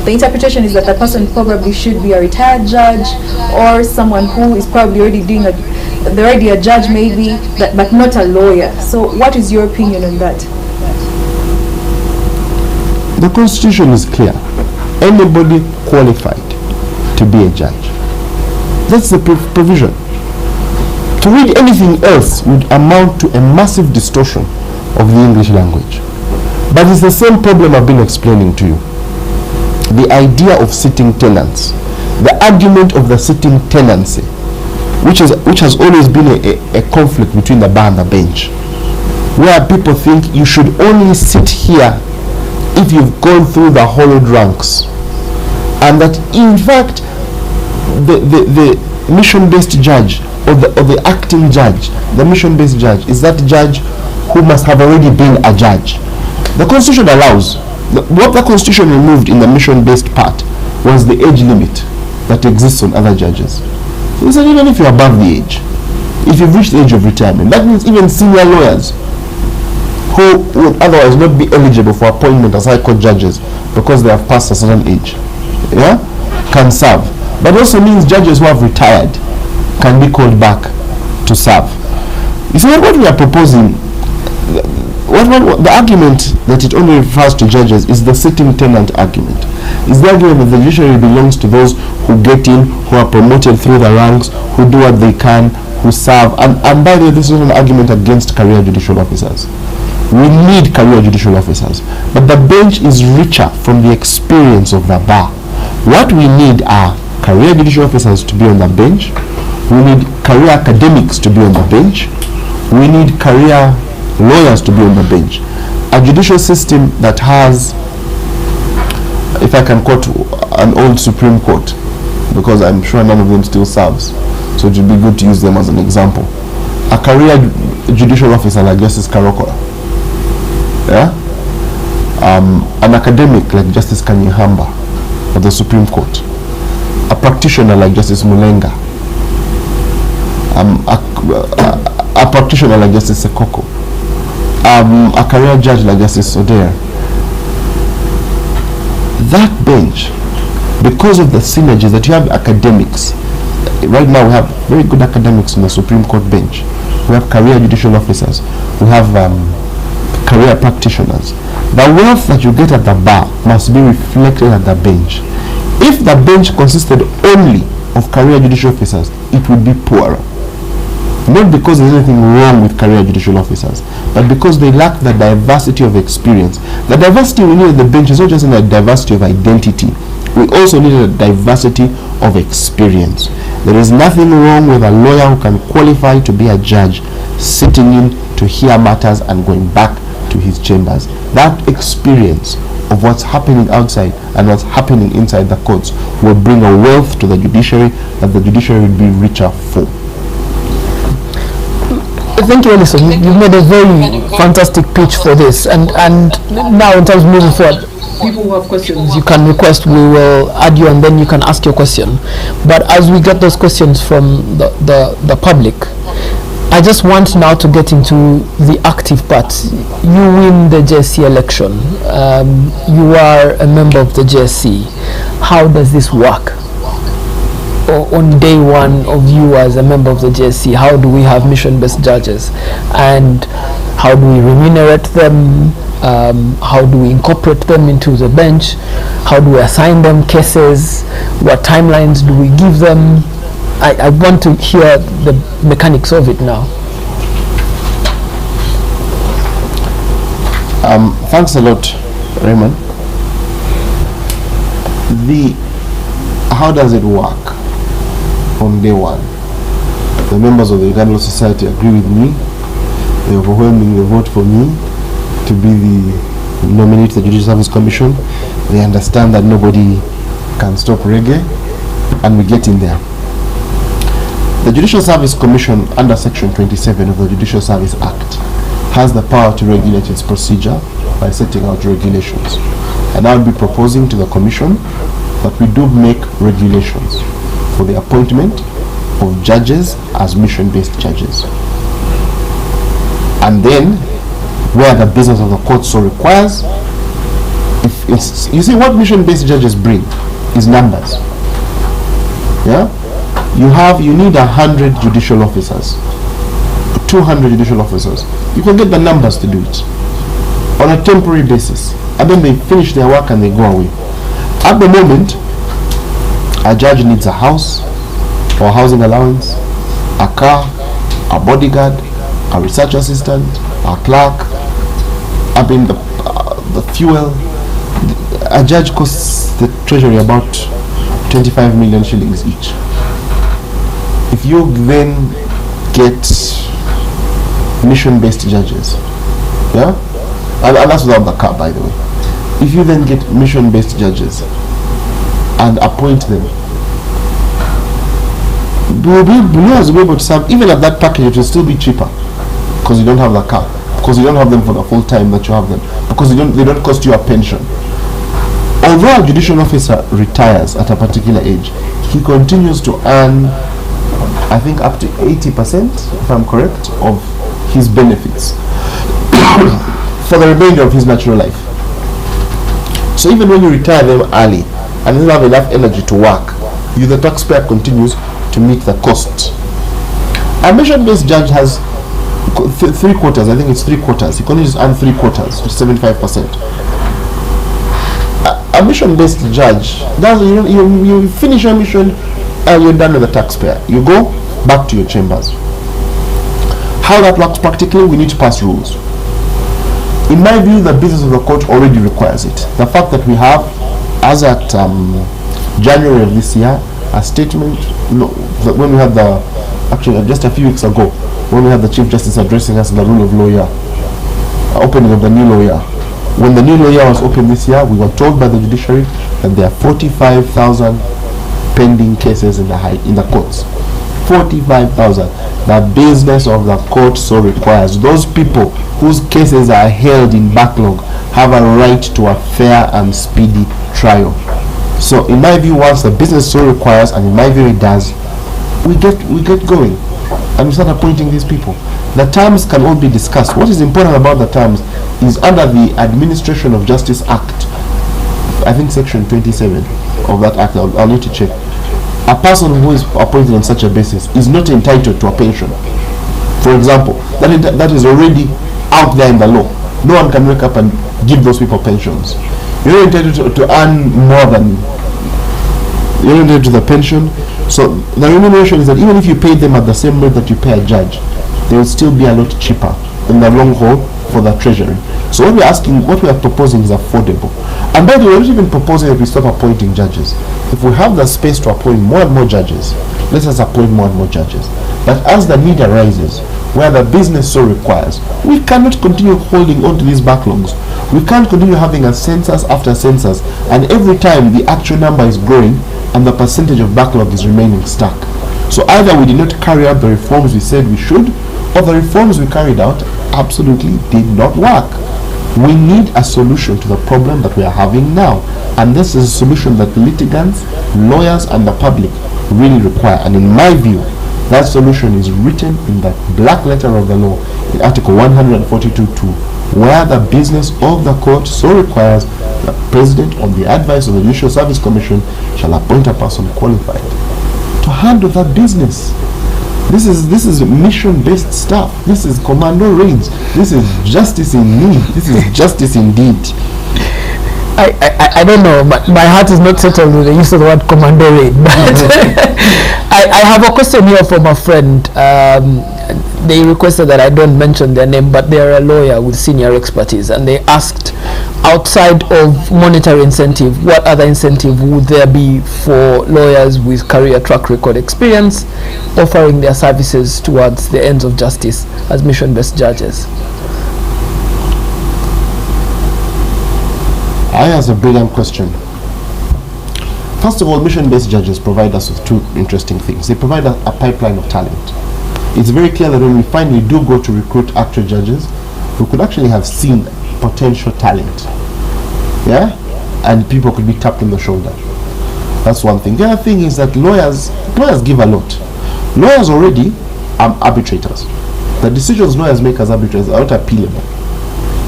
the interpretation is that the person probably should be a retired judge, or someone who is probably already doing they're already a judge maybe, but not a lawyer. So what is your opinion on that? The Constitution is clear. Anybody qualified to be a judge. That's the provision. To read anything else would amount to a massive distortion of the English language. But it's the same problem I've been explaining to you. The idea of sitting tenants, the argument of the sitting tenancy, which has always been a conflict between the bar and the bench, where people think you should only sit here if you've gone through the hollowed ranks, and that in fact the mission-based judge or the acting judge, the mission-based judge, is that judge who must have already been a judge. The Constitution allows, what the Constitution removed in the mission-based part was the age limit that exists on other judges. It said even if you're above the age, if you've reached the age of retirement, that means even senior lawyers who would otherwise not be eligible for appointment as High Court judges because they have passed a certain age, can serve. But also means judges who have retired can be called back to serve. You see, what we are proposing, the argument that it only refers to judges is the sitting tenant argument. It's the argument that the judiciary belongs to those who get in, who are promoted through the ranks, who do what they can, who serve. And by the way, this is an argument against career judicial officers. We need career judicial officers, but the bench is richer from the experience of the bar. What we need are career judicial officers to be on the bench. We need career academics to be on the bench. We need career lawyers to be on the bench. A judicial system that has, if I can quote an old Supreme Court, because I'm sure none of them still serves, so it would be good to use them as an example. A career judicial officer like Justice Karuhanga, an academic like Justice Karuhanga of the Supreme Court, a practitioner like Justice Mulenga, a practitioner like Justice Sekoko, a career judge like Justice Odere. That bench, because of the synergies that you have academics, right now we have very good academics on the Supreme Court bench. We have career judicial officers. We have career practitioners. The wealth that you get at the bar must be reflected at the bench. If the bench consisted only of career judicial officers, it would be poorer. Not because there's anything wrong with career judicial officers, but because they lack the diversity of experience. The diversity we need at the bench is not just in a diversity of identity. We also need a diversity of experience. There is nothing wrong with a lawyer who can qualify to be a judge, sitting in to hear matters and going back to his chambers. That experience of what's happening outside and what's happening inside the courts will bring a wealth to the judiciary that the judiciary will be richer for. Thank you, Elison. You've made a very fantastic pitch for this. And now, in terms of moving forward, people who have questions, you can request. We will add you, and then you can ask your question. But as we get those questions from the public, I just want now to get into the active part. You win the JSC election. You are a member of the JSC. How does this work? On day one of you as a member of the JSC, how do we have mission-based judges, and how do we remunerate them? How do we incorporate them into the bench? How do we assign them cases? What timelines do we give them? I want to hear the mechanics of it now. Thanks a lot, Raymond. How does it work? From day one, the members of the UGANDA'S Society agree with me. They overwhelmingly vote for me to be the nominee to the Judicial Service Commission. They understand that nobody can stop reggae, and we get in there. The Judicial Service Commission, under Section 27 of the Judicial Service Act, has the power to regulate its procedure by setting out regulations. And I will be proposing to the Commission that we do make regulations for the appointment of judges as mission-based judges. And then, where the business of the court so requires, you see, what mission-based judges bring is numbers. You need 100 judicial officers, 200 judicial officers. You can get the numbers to do it on a temporary basis, and then they finish their work and they go away. At the moment, a judge needs a house or housing allowance, a car, a bodyguard, a research assistant, a clerk, the fuel. A judge costs the treasury about 25 million shillings each. If you then get mission-based judges, and that's without the car, by the way. If you then get mission-based judges and appoint them, we'll be able to serve. Even at that package, it will still be cheaper because you don't have the car, because you don't have them for the full time that you have them, because they don't cost you a pension. Although a judicial officer retires at a particular age, he continues to earn, I think, up to 80%, if I'm correct, of his benefits. for the remainder of his natural life. So even when you retire them early and you don't have enough energy to work, you, the taxpayer, continues to meet the cost. A mission-based judge has 3 quarters. I think it's 3 quarters. You can just earn 3 quarters, 75%. A mission-based judge does you finish your mission and you're done with the taxpayer. You go back to your chambers. How that works practically, we need to pass rules. In my view, the business of the court already requires it. The fact that we have, as at January of this year, a statement, when we had actually just a few weeks ago, when we had the Chief Justice addressing us on the rule of lawyer, opening of the new lawyer. When the new lawyer was opened this year, we were told by the judiciary that there are 45,000 pending cases in the courts. 45,000. The business of the court so requires. Those people whose cases are held in backlog have a right to a fair and speedy trial. So in my view, once the business so requires, and in my view it does, we get going and we start appointing these people. The terms can all be discussed. What is important about the terms is under the Administration of Justice Act, I think section 27 of that act, I'll need to check. A person who is appointed on such a basis is not entitled to a pension. For example, that is already out there in the law. No one can wake up and give those people pensions. You're not entitled to earn more than, you're not entitled to the pension. So the remuneration is that even if you pay them at the same rate that you pay a judge, they will still be a lot cheaper in the long haul for the treasury. So what we are proposing is affordable. And by the way, we're not even proposing that we stop appointing judges. If we have the space to appoint more and more judges, let us appoint more and more judges. But as the need arises, where the business so requires, we cannot continue holding on to these backlogs. We can't continue having a census after census, and every time the actual number is growing and the percentage of backlog is remaining stuck. So either we did not carry out the reforms we said we should, or the reforms we carried out absolutely did not work. We need a solution to the problem that we are having now, and this is a solution that litigants, lawyers, and the public really require. And in my view, that solution is written in the black letter of the law in Article 142(2), where the business of the court so requires the President, on the advice of the Judicial Service Commission, shall appoint a person qualified to handle that business. This is mission-based stuff. This is commando raids. This is justice in need. This is justice indeed. I don't know, but my heart is not settled with the use of the word commando raid. But I have a question here from a friend. They requested that I don't mention their name, but they're a lawyer with senior expertise, and they asked, outside of monetary incentive, what other incentive would there be for lawyers with career track record experience offering their services towards the ends of justice as mission-based judges? That's a brilliant question. First of all, mission-based judges provide us with 2 interesting things. They provide us a pipeline of talent. It's very clear that when we finally do go to recruit actual judges, we could actually have seen potential talent. Yeah? And people could be tapped on the shoulder. That's one thing. The other thing is that lawyers give a lot. Lawyers already are arbitrators. The decisions lawyers make as arbitrators are not appealable.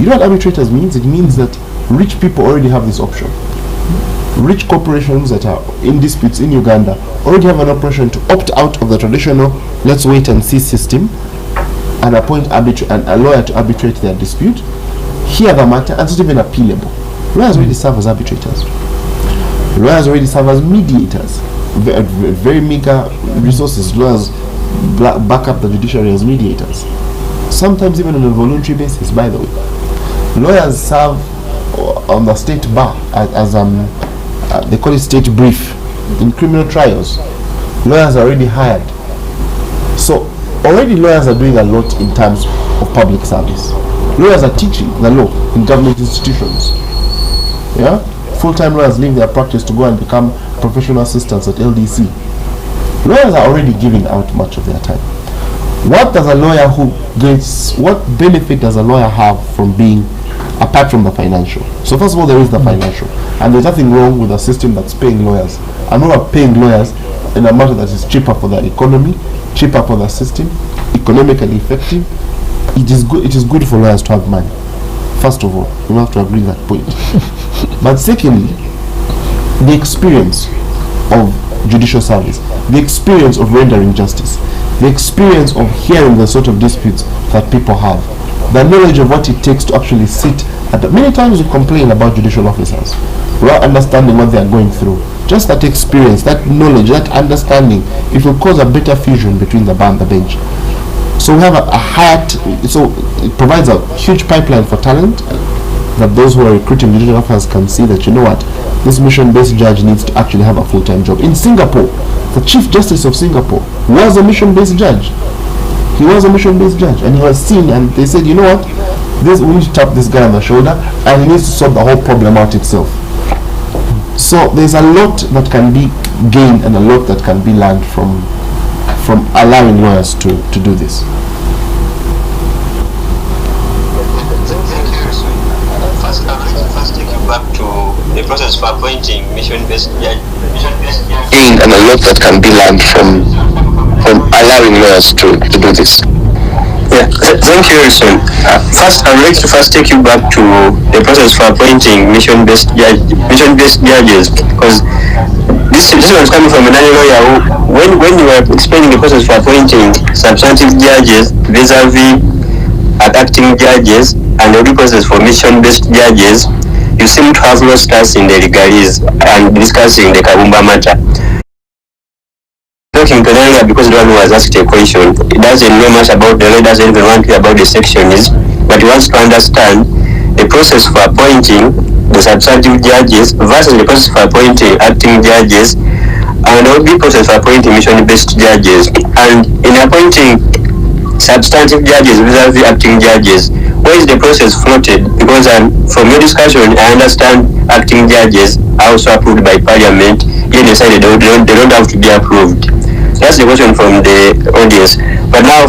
You know what arbitrators means? It means that rich people already have this option. Rich corporations that are in disputes in Uganda already have an option to opt out of the traditional let's wait and see system and appoint a lawyer to arbitrate their dispute, hear the matter, and it's not even appealable. Lawyers already serve as arbitrators. Lawyers already serve as mediators. Very meager resources. Lawyers back up the judiciary as mediators. Sometimes even on a voluntary basis, by the way. Lawyers serve on the state bar as they call it state brief in criminal trials. Lawyers are already hired. So already lawyers are doing a lot in terms of public service. Lawyers are teaching the law in government institutions. Yeah? Full-time lawyers leave their practice to go and become professional assistants at LDC. Lawyers are already giving out much of their time. What benefit does a lawyer have from being, apart from the financial? So first of all, there is the financial, and there's nothing wrong with a system that's paying lawyers. And we are paying lawyers in a matter that is cheaper for the economy, cheaper for the system, economically effective. It is good for lawyers to have money. first of all. You have to agree that point. But secondly, the experience of judicial service, the experience of rendering justice, the experience of hearing the sort of disputes that people have, the knowledge of what it takes to actually sit at many times we complain about judicial officers without understanding what they are going through. Just that experience, that knowledge, that understanding, it will cause a better fusion between the bar and the bench. So we have a higher, so it provides a huge pipeline for talent, that those who are recruiting judicial officers can see that, you know what, this mission-based judge needs to actually have a full-time job. In Singapore, the Chief Justice of Singapore was a mission-based judge. He was a mission-based judge, and he was seen, and they said, you know what, we need to tap this guy on the shoulder, and he needs to sort the whole problem out himself. So there's a lot that can be gained and a lot that can be learned from allowing lawyers to do this. First take you back to the process for appointing mission-based judge. And a lot that can be learned from allowing lawyers to do this. Yeah, thank you, Elison. First, I would like to take you back to the process for appointing mission-based judges, because this was coming from another lawyer who, when you were explaining the process for appointing substantive judges vis-a-vis acting judges and the process for mission-based judges, you seem to have lost us in the legalese and discussing the Kabumba matter. Talking to the lawyer because the one who was asked a question, he doesn't know much about the law, doesn't even want to hear about the sections, but he wants to understand the process for appointing the substantive judges versus the process for appointing acting judges, and the process for appointing mission-based judges. And in appointing substantive judges vis-a-vis acting judges, where is the process floated? Because from your discussion, I understand acting judges are also approved by Parliament, yet decided they don't have to be approved. That's the question from the audience. But now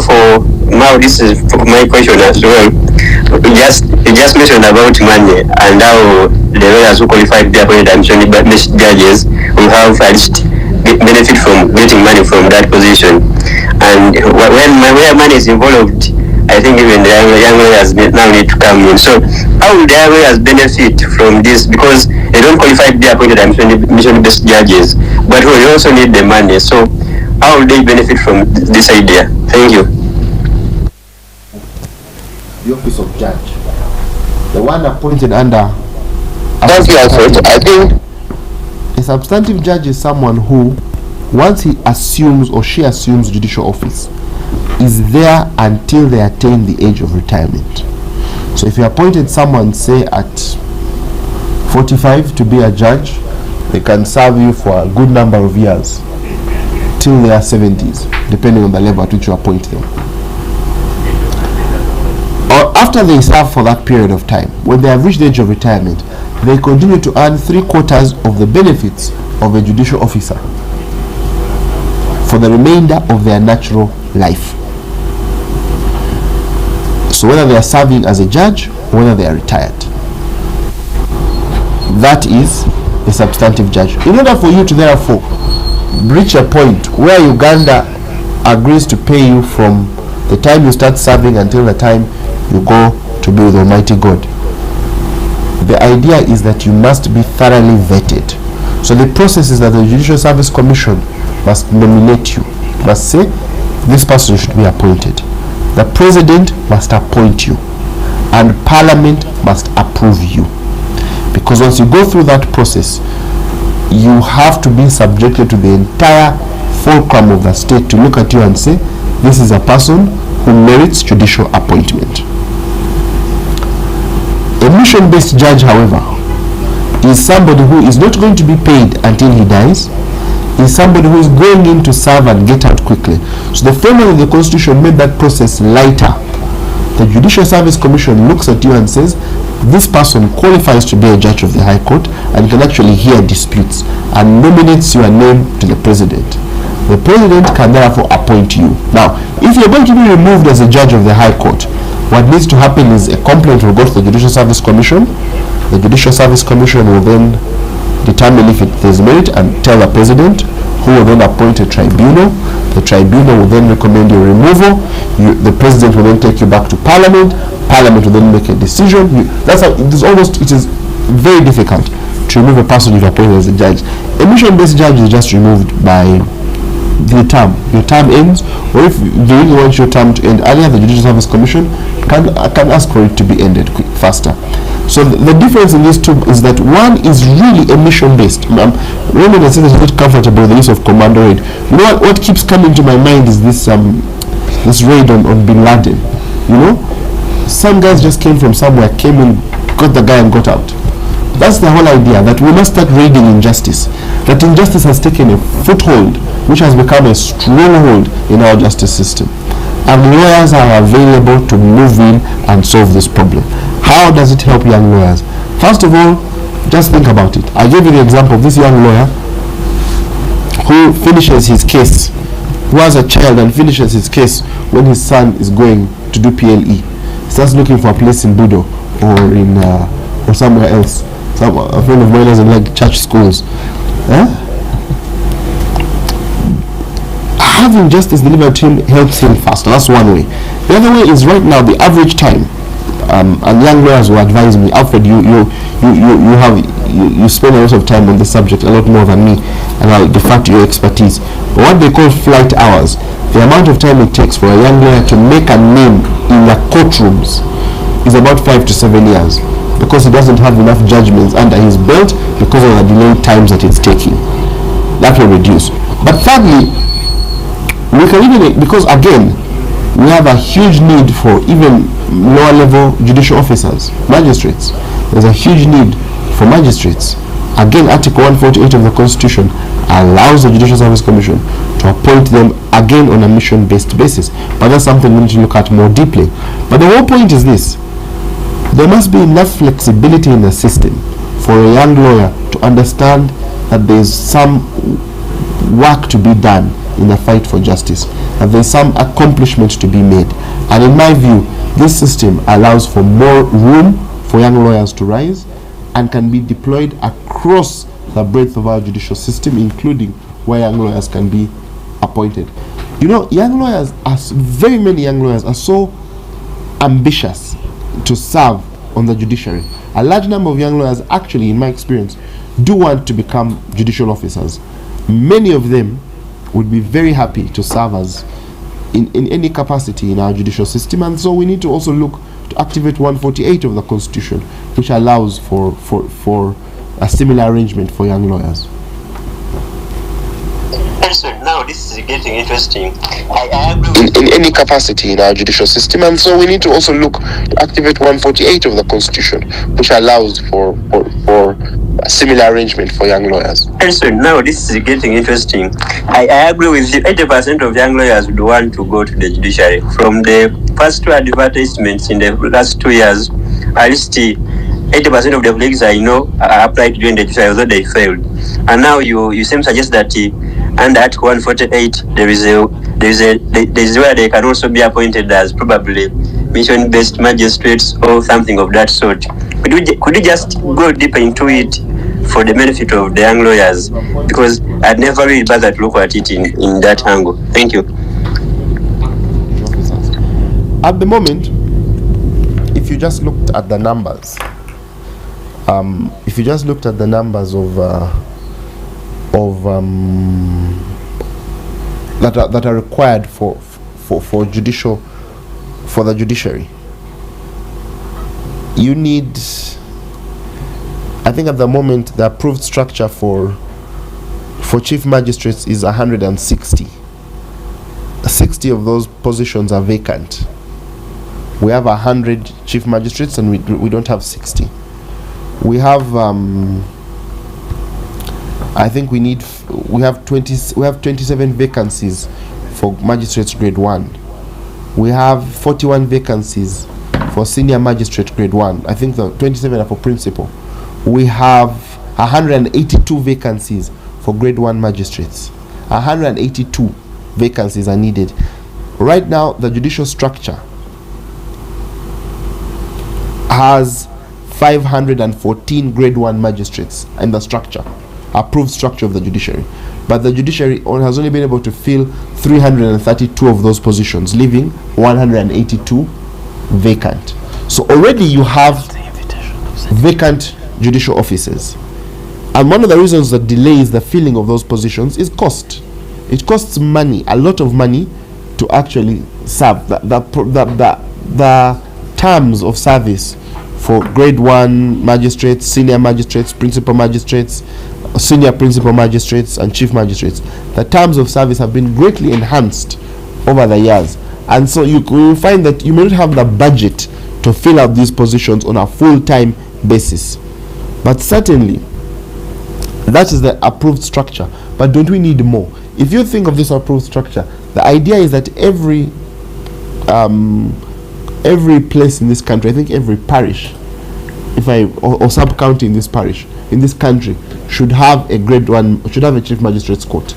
this is my question as well. You just mentioned about money and how the lawyers who qualify to be appointed as mission-based judges will have at least benefit from getting money from that position. And where money is involved, I think even the young lawyers now need to come in. So how will the young lawyers benefit from this? Because they don't qualify to be appointed as mission-based judges, but we also need the money. So how will they benefit from this idea? Thank you. The office of judge, the one appointed under. Thank you, Alfred. I think a substantive judge is someone who, once he assumes or she assumes judicial office, is there until they attain the age of retirement. So if you appointed someone, say at 45 to be a judge, they can serve you for a good number of years till their 70s, depending on the level at which you appoint them. Or after they serve for that period of time, when they have reached the age of retirement, they continue to earn 3/4 of the benefits of a judicial officer for the remainder of their natural life. So whether they are serving as a judge or whether they are retired, that is a substantive judge. In order for you to therefore reach a point where Uganda agrees to pay you from the time you start serving until the time you go to be with Almighty God, the idea is that you must be thoroughly vetted. So the process is that the Judicial Service Commission must nominate you, must say this person should be appointed. The President must appoint you, and Parliament must approve you. Because once you go through that process, you have to be subjected to the entire fulcrum of the state to look at you and say, this is a person who merits judicial appointment. A mission-based judge, however, is somebody who is not going to be paid until he dies, is somebody who is going in to serve and get out quickly. So the framing of the Constitution made that process lighter. The Judicial Service Commission looks at you and says, this person qualifies to be a judge of the High Court and can actually hear disputes, and nominates your name to the President. The President can therefore appoint you. Now, if you're going to be removed as a judge of the High Court, what needs to happen is a complaint will go to the Judicial Service Commission. The Judicial Service Commission will then determine if there is merit and tell the President, who will then appoint a tribunal. The tribunal will then recommend your removal. The President will then take you back to Parliament. Parliament will then make a decision. That's how it is very difficult to remove a person you've appointed as a judge. A mission-based judge is just removed by the term. Your term ends, or if you really want your term to end earlier, the Judicial Service Commission can ask for it to be ended faster. So the difference in these two is that one is really a mission-based. Raymond has said he's not comfortable with the use of commando raid. You know what keeps coming to my mind is this raid on Bin Laden. You know, some guys just came from somewhere, came in, got the guy and got out. That's the whole idea, that we must start raiding injustice. That injustice has taken a foothold, which has become a stronghold in our justice system. And lawyers are available to move in and solve this problem. How does it help young lawyers? First of all, just think about it. I gave you the example of this young lawyer who finishes his case, who has a child and finishes his case when his son is going to do PLE. Starts looking for a place in Budo or somewhere else. A friend of mine doesn't like church schools. Having justice delivered to him helps him faster. That's one way. The other way is right now the average time. And young lawyers will advise me, Alfred, you spend a lot of time on this subject, a lot more than me, and I'll defer to your expertise. But what they call flight hours, the amount of time it takes for a young lawyer to make a name in the courtrooms is about 5 to 7 years, because he doesn't have enough judgments under his belt because of the delayed times that it's taking. That will reduce. But thirdly, we can even, because again, we have a huge need for even lower level judicial officers, magistrates. There's a huge need for magistrates. Again, Article 148 of the Constitution allows the Judicial Service Commission to appoint them again on a mission-based basis. But that's something we need to look at more deeply. But the whole point is this: there must be enough flexibility in the system for a young lawyer to understand that there's some work to be done in the fight for justice, that there's some accomplishment to be made. And in my view, this system allows for more room for young lawyers to rise and can be deployed across the breadth of our judicial system, including where young lawyers can be appointed. You know, very many young lawyers are so ambitious to serve on the judiciary. A large number of young lawyers, actually, in my experience, do want to become judicial officers. Many of them would be very happy to serve as in any capacity in our judicial system, and so we need to also look to activate 148 of the Constitution, which allows for a similar arrangement for young lawyers. So now this is getting interesting. I agree in any capacity in our judicial system, and so we need to also look to activate 148 of the Constitution, which allows for a similar arrangement for young lawyers. So now this is getting interesting. I agree with you. 80% of young lawyers would want to go to the judiciary. From the first two advertisements in the last 2 years, at least 80% of the colleagues I know applied to join the judiciary, although they failed. And now you seem to suggest that under Article 148 there is where they can also be appointed as probably mission-based magistrates or something of that sort. Could you just go deeper into it for the benefit of the young lawyers? Because I'd never really bothered to look at it in that angle. Thank you. At the moment, if you just looked at the numbers, that are required for the judiciary, you need, I think at the moment the approved structure for chief magistrates is 160. 60 of those positions are vacant. We have 100 chief magistrates and we don't have 60. We have I think we have 27 vacancies for magistrates grade 1. We have 41 vacancies for senior magistrate grade 1. I think the 27 are for principal. We have 182 vacancies for grade 1 magistrates. 182 vacancies are needed. Right now, the judicial structure has 514 grade 1 magistrates in the structure, approved structure of the judiciary. But the judiciary has only been able to fill 332 of those positions, leaving 182 vacant. So already you have vacant judicial offices. And one of the reasons that delays the filling of those positions is cost. It costs money, a lot of money, to actually serve. The terms of service for grade 1 magistrates, senior magistrates, principal magistrates, senior principal magistrates, and chief magistrates, the terms of service have been greatly enhanced over the years. And so you will find that you may not have the budget to fill out these positions on a full-time basis. But certainly, that is the approved structure. But don't we need more? If you think of this approved structure, the idea is that every place in this country, I think every parish, or sub-county in this parish, in this country, should have a grade 1, should have a chief magistrate's court.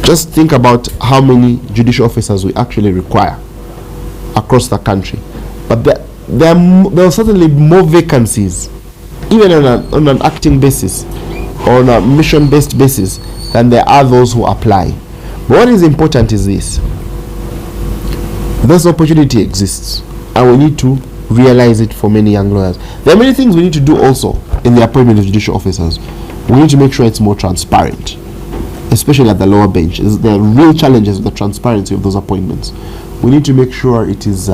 Just think about how many judicial officers we actually require across the country. But there are certainly more vacancies, even on an acting basis or on a mission-based basis, than there are those who apply. But what is important is this: this opportunity exists, and we need to realize it for many young lawyers. There are many things we need to do also in the appointment of judicial officers. We need to make sure it's more transparent, especially at the lower bench. There are real challenges with the transparency of those appointments. We need to make sure it is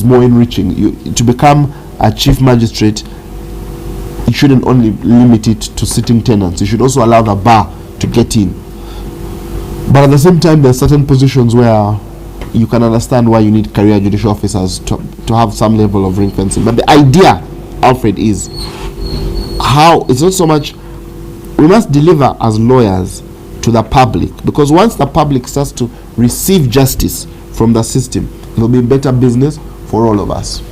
more enriching. To become a chief magistrate, you shouldn't only limit it to sitting tenants. You should also allow the bar to get in. But at the same time, there are certain positions where you can understand why you need career judicial officers to have some level of ring fencing. But the idea, Alfred, is how it's not so much we must deliver as lawyers to the public, because once the public starts to receive justice from the system, it will be better business for all of us.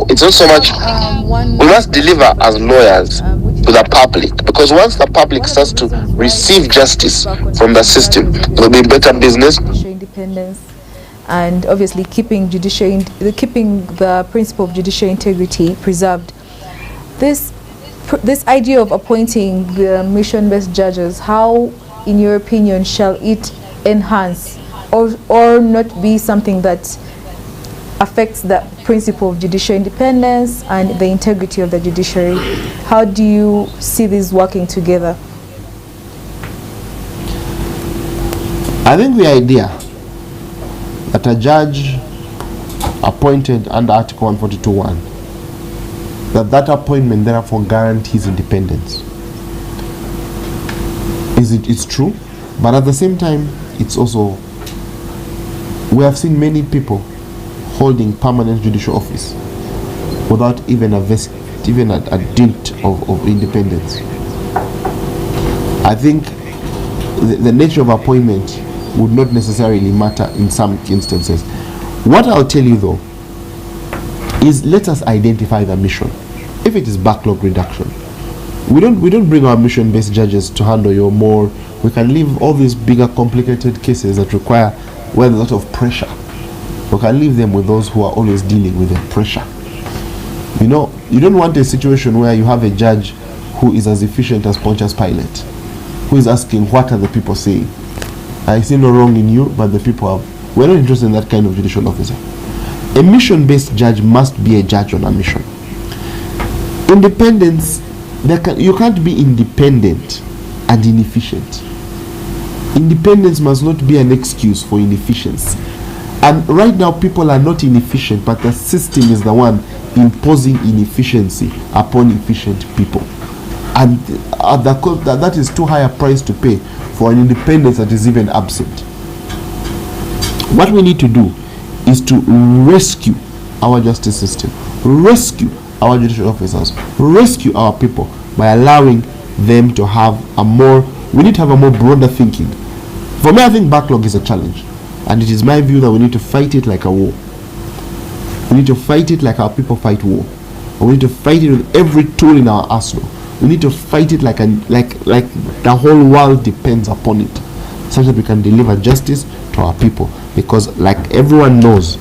It's not so much we must deliver as lawyers to the public, because once the public starts to receive justice from the system, it will be better business. Independence, and obviously keeping the principle of judicial integrity preserved. This idea of appointing mission-based judges, how, in your opinion, shall it enhance or not be something that affects the principle of judicial independence and the integrity of the judiciary? How do you see these working together? I think the idea that a judge appointed under Article 142.1, that appointment therefore guarantees independence, it's true, but at the same time, it's also, we have seen many people holding permanent judicial office without even a dint of independence. I think the nature of appointment would not necessarily matter in some instances. What I'll tell you though is, let us identify the mission. If it is backlog reduction, we don't bring our mission-based judges to handle your more. We can leave all these bigger, complicated cases that require a lot of pressure. We can leave them with those who are always dealing with the pressure. You know, you don't want a situation where you have a judge who is as efficient as Pontius Pilate, who is asking, what are the people saying? I see no wrong in you, but the people have. We're not interested in that kind of judicial officer. A mission-based judge must be a judge on a mission. Independence, you can't be independent and inefficient. Independence must not be an excuse for inefficiency. And right now, people are not inefficient, but the system is the one imposing inefficiency upon efficient people. And that is too high a price to pay for an independence that is even absent. What we need to do is to rescue our justice system, rescue our judicial officers, rescue our people by allowing them to have we need to have a more broader thinking. For me, I think backlog is a challenge. And it is my view that we need to fight it like a war. We need to fight it like our people fight war. And we need to fight it with every tool in our arsenal. We need to fight it like the whole world depends upon it, such that we can deliver justice to our people. Because like everyone knows,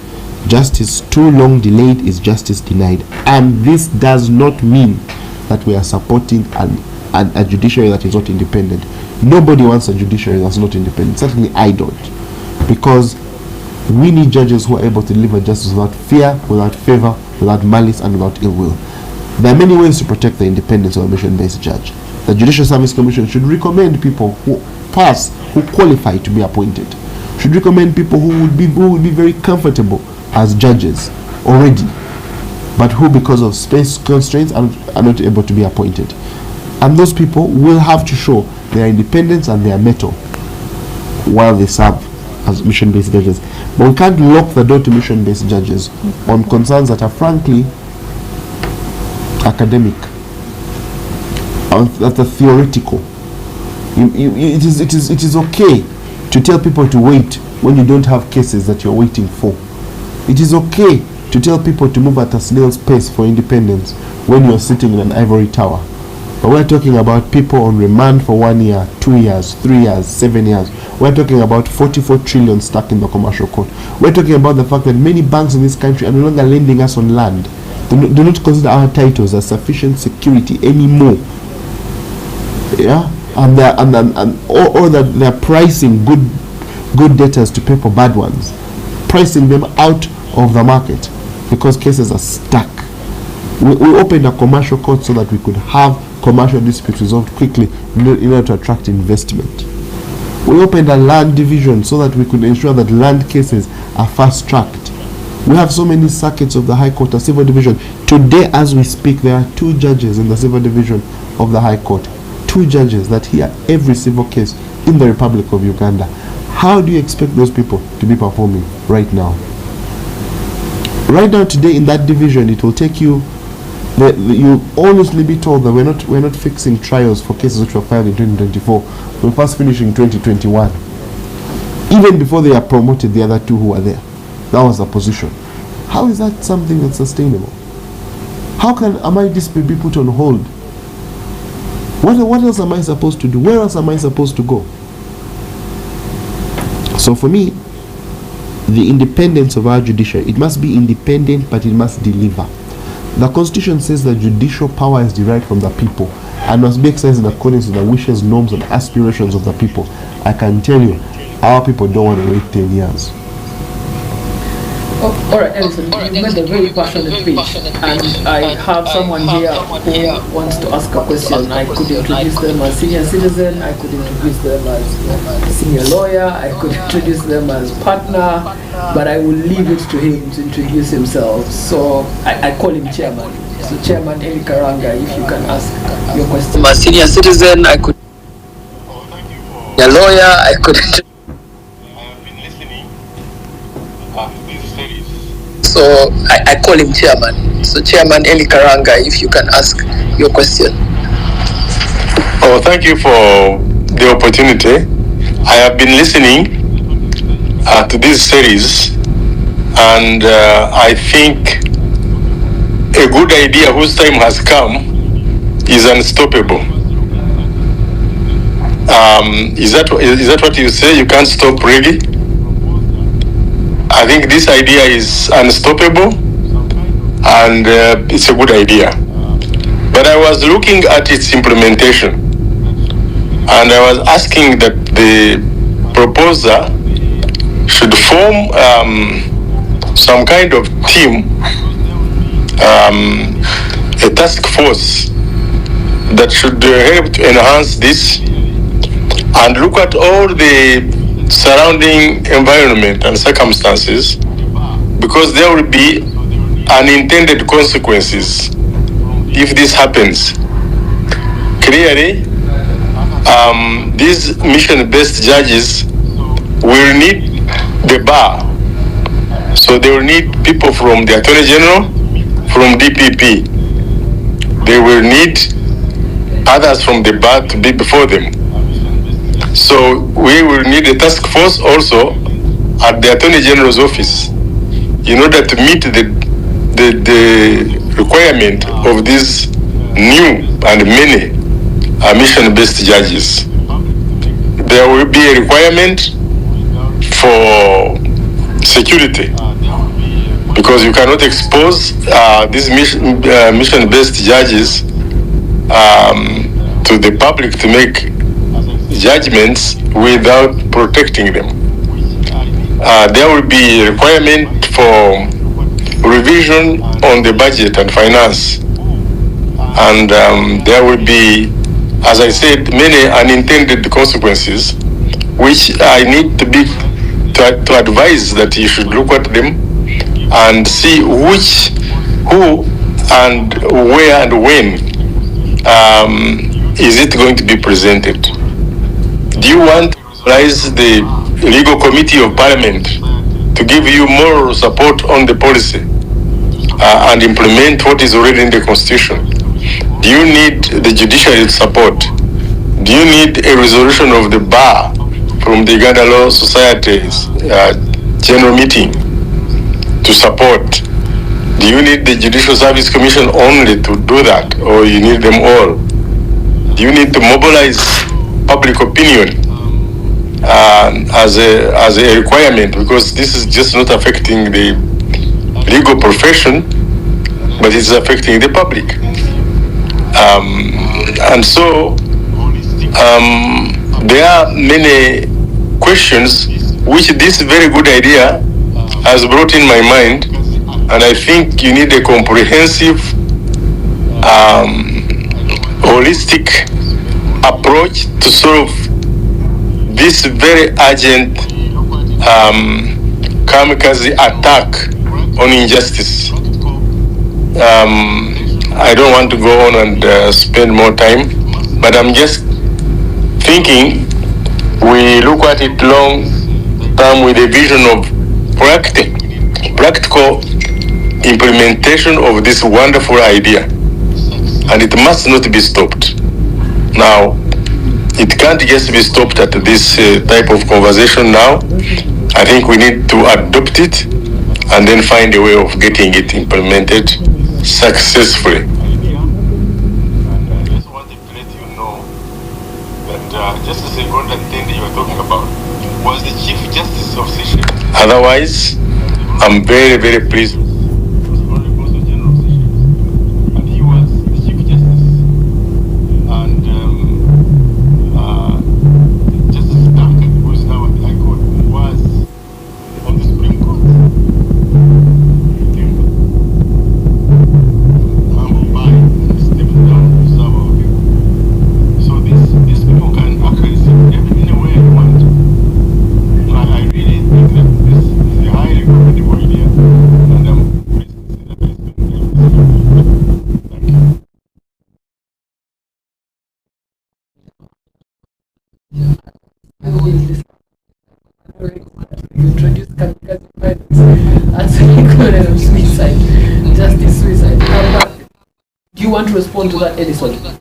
justice too long delayed is justice denied. And this does not mean that we are supporting a judiciary that is not independent. Nobody wants a judiciary that's not independent. Certainly I don't. because we need judges who are able to deliver justice without fear, without favor, without malice, and without ill will. There are many ways to protect the independence of a mission-based judge. The Judicial Service Commission should recommend people who pass, who qualify to be appointed. Should recommend people who would be very comfortable as judges already, but who, because of space constraints, are not able to be appointed. And those people will have to show their independence and their mettle while they serve as mission-based judges. But we can't lock the door to mission-based judges on concerns that are frankly academic, that are theoretical. It is okay to tell people to wait when you don't have cases that you're waiting for. It is okay to tell people to move at a snail's pace for independence when you're sitting in an ivory tower. But we're talking about people on remand for 1 year, 2 years, 3 years, 7 years. We're talking about 44 trillion stuck in the commercial court. We're talking about the fact that many banks in this country are no longer lending us on land. They do not consider our titles as sufficient security anymore. Yeah, and that they're pricing good debtors to pay for bad ones, pricing them out of the market because cases are stuck. We opened a commercial court so that we could have commercial disputes resolved quickly in order to attract investment. We opened a land division so that we could ensure that land cases are fast-tracked. We have so many circuits of the High Court, a civil division. Today, as we speak, there are 2 judges in the civil division of the High Court. 2 judges that hear every civil case in the Republic of Uganda. How do you expect those people to be performing right now? Right now, today, in that division, it will take you, you'll honestly be told that we're not fixing trials for cases which were filed in 2024. We're first finishing 2021. Even before they are promoted, the other 2 who are there. That was the position. How is that something that's sustainable? How am I dispute be put on hold? What else am I supposed to do? Where else am I supposed to go? So for me, the independence of our judiciary, it must be independent, but it must deliver. The Constitution says that judicial power is derived from the people and must be exercised in accordance with the wishes, norms, and aspirations of the people. I can tell you, our people don't want to wait 10 years. Oh, all right, Elison, you made a very passionate speech, and I have someone here who wants to ask a question. I could introduce them as senior citizen, I could introduce them as senior lawyer, I could introduce them as partner, but I will leave it to him to introduce himself. So I call him chairman. So Chairman Elison Karuhanga, if you can ask your question. I'm a senior citizen, I could be a lawyer, I could. So I call him chairman. So Chairman Elison Karuhanga, if you can ask your question. Oh, thank you for the opportunity. I have been listening to this series, and I think a good idea whose time has come is unstoppable. Is that what you say? You can't stop really? I think this idea is unstoppable, and it's a good idea. But I was looking at its implementation, and I was asking that the proposer should form some kind of team, a task force that should help to enhance this and look at all the surrounding environment and circumstances, because there will be unintended consequences if this happens. Clearly, these mission-based judges will need the bar. So they will need people from the Attorney General, from DPP. They will need others from the bar to be before them. So we will need a task force also at the Attorney General's office in order to meet the requirement of these new and many mission-based judges. There will be a requirement for security, because you cannot expose these mission-based judges to the public to make judgments without protecting them. there will be a requirement for revision on the budget and finance. And there will be, as I said, many unintended consequences, which I need to advise that you should look at them and see who and where and when is it going to be presented. Do you want to raise the legal committee of parliament to give you more support on the policy and implement what is already in the constitution? Do you need the judiciary support? Do you need a resolution of the bar from the Uganda Law Society's general meeting to support? Do you need the Judicial Service Commission only to do that, or you need them all? Do you need to mobilize public opinion as a requirement? Because this is just not affecting the legal profession, but it's affecting the public. And so there are many questions which this very good idea has brought in my mind, and I think you need a comprehensive, holistic approach to solve this very urgent kamikaze attack on injustice. I don't want to go on and spend more time, but I'm just thinking we look at it long term with a vision of practical implementation of this wonderful idea, and it must not be stopped. Now, it can't just be stopped at this type of conversation now. I think we need to adopt it and then find a way of getting it implemented successfully. And I just wanted to let you know that just the second attendee you were talking about was the Chief Justice of Seychelles. Otherwise, I'm very, very pleased. Do you want to respond to that, Elison?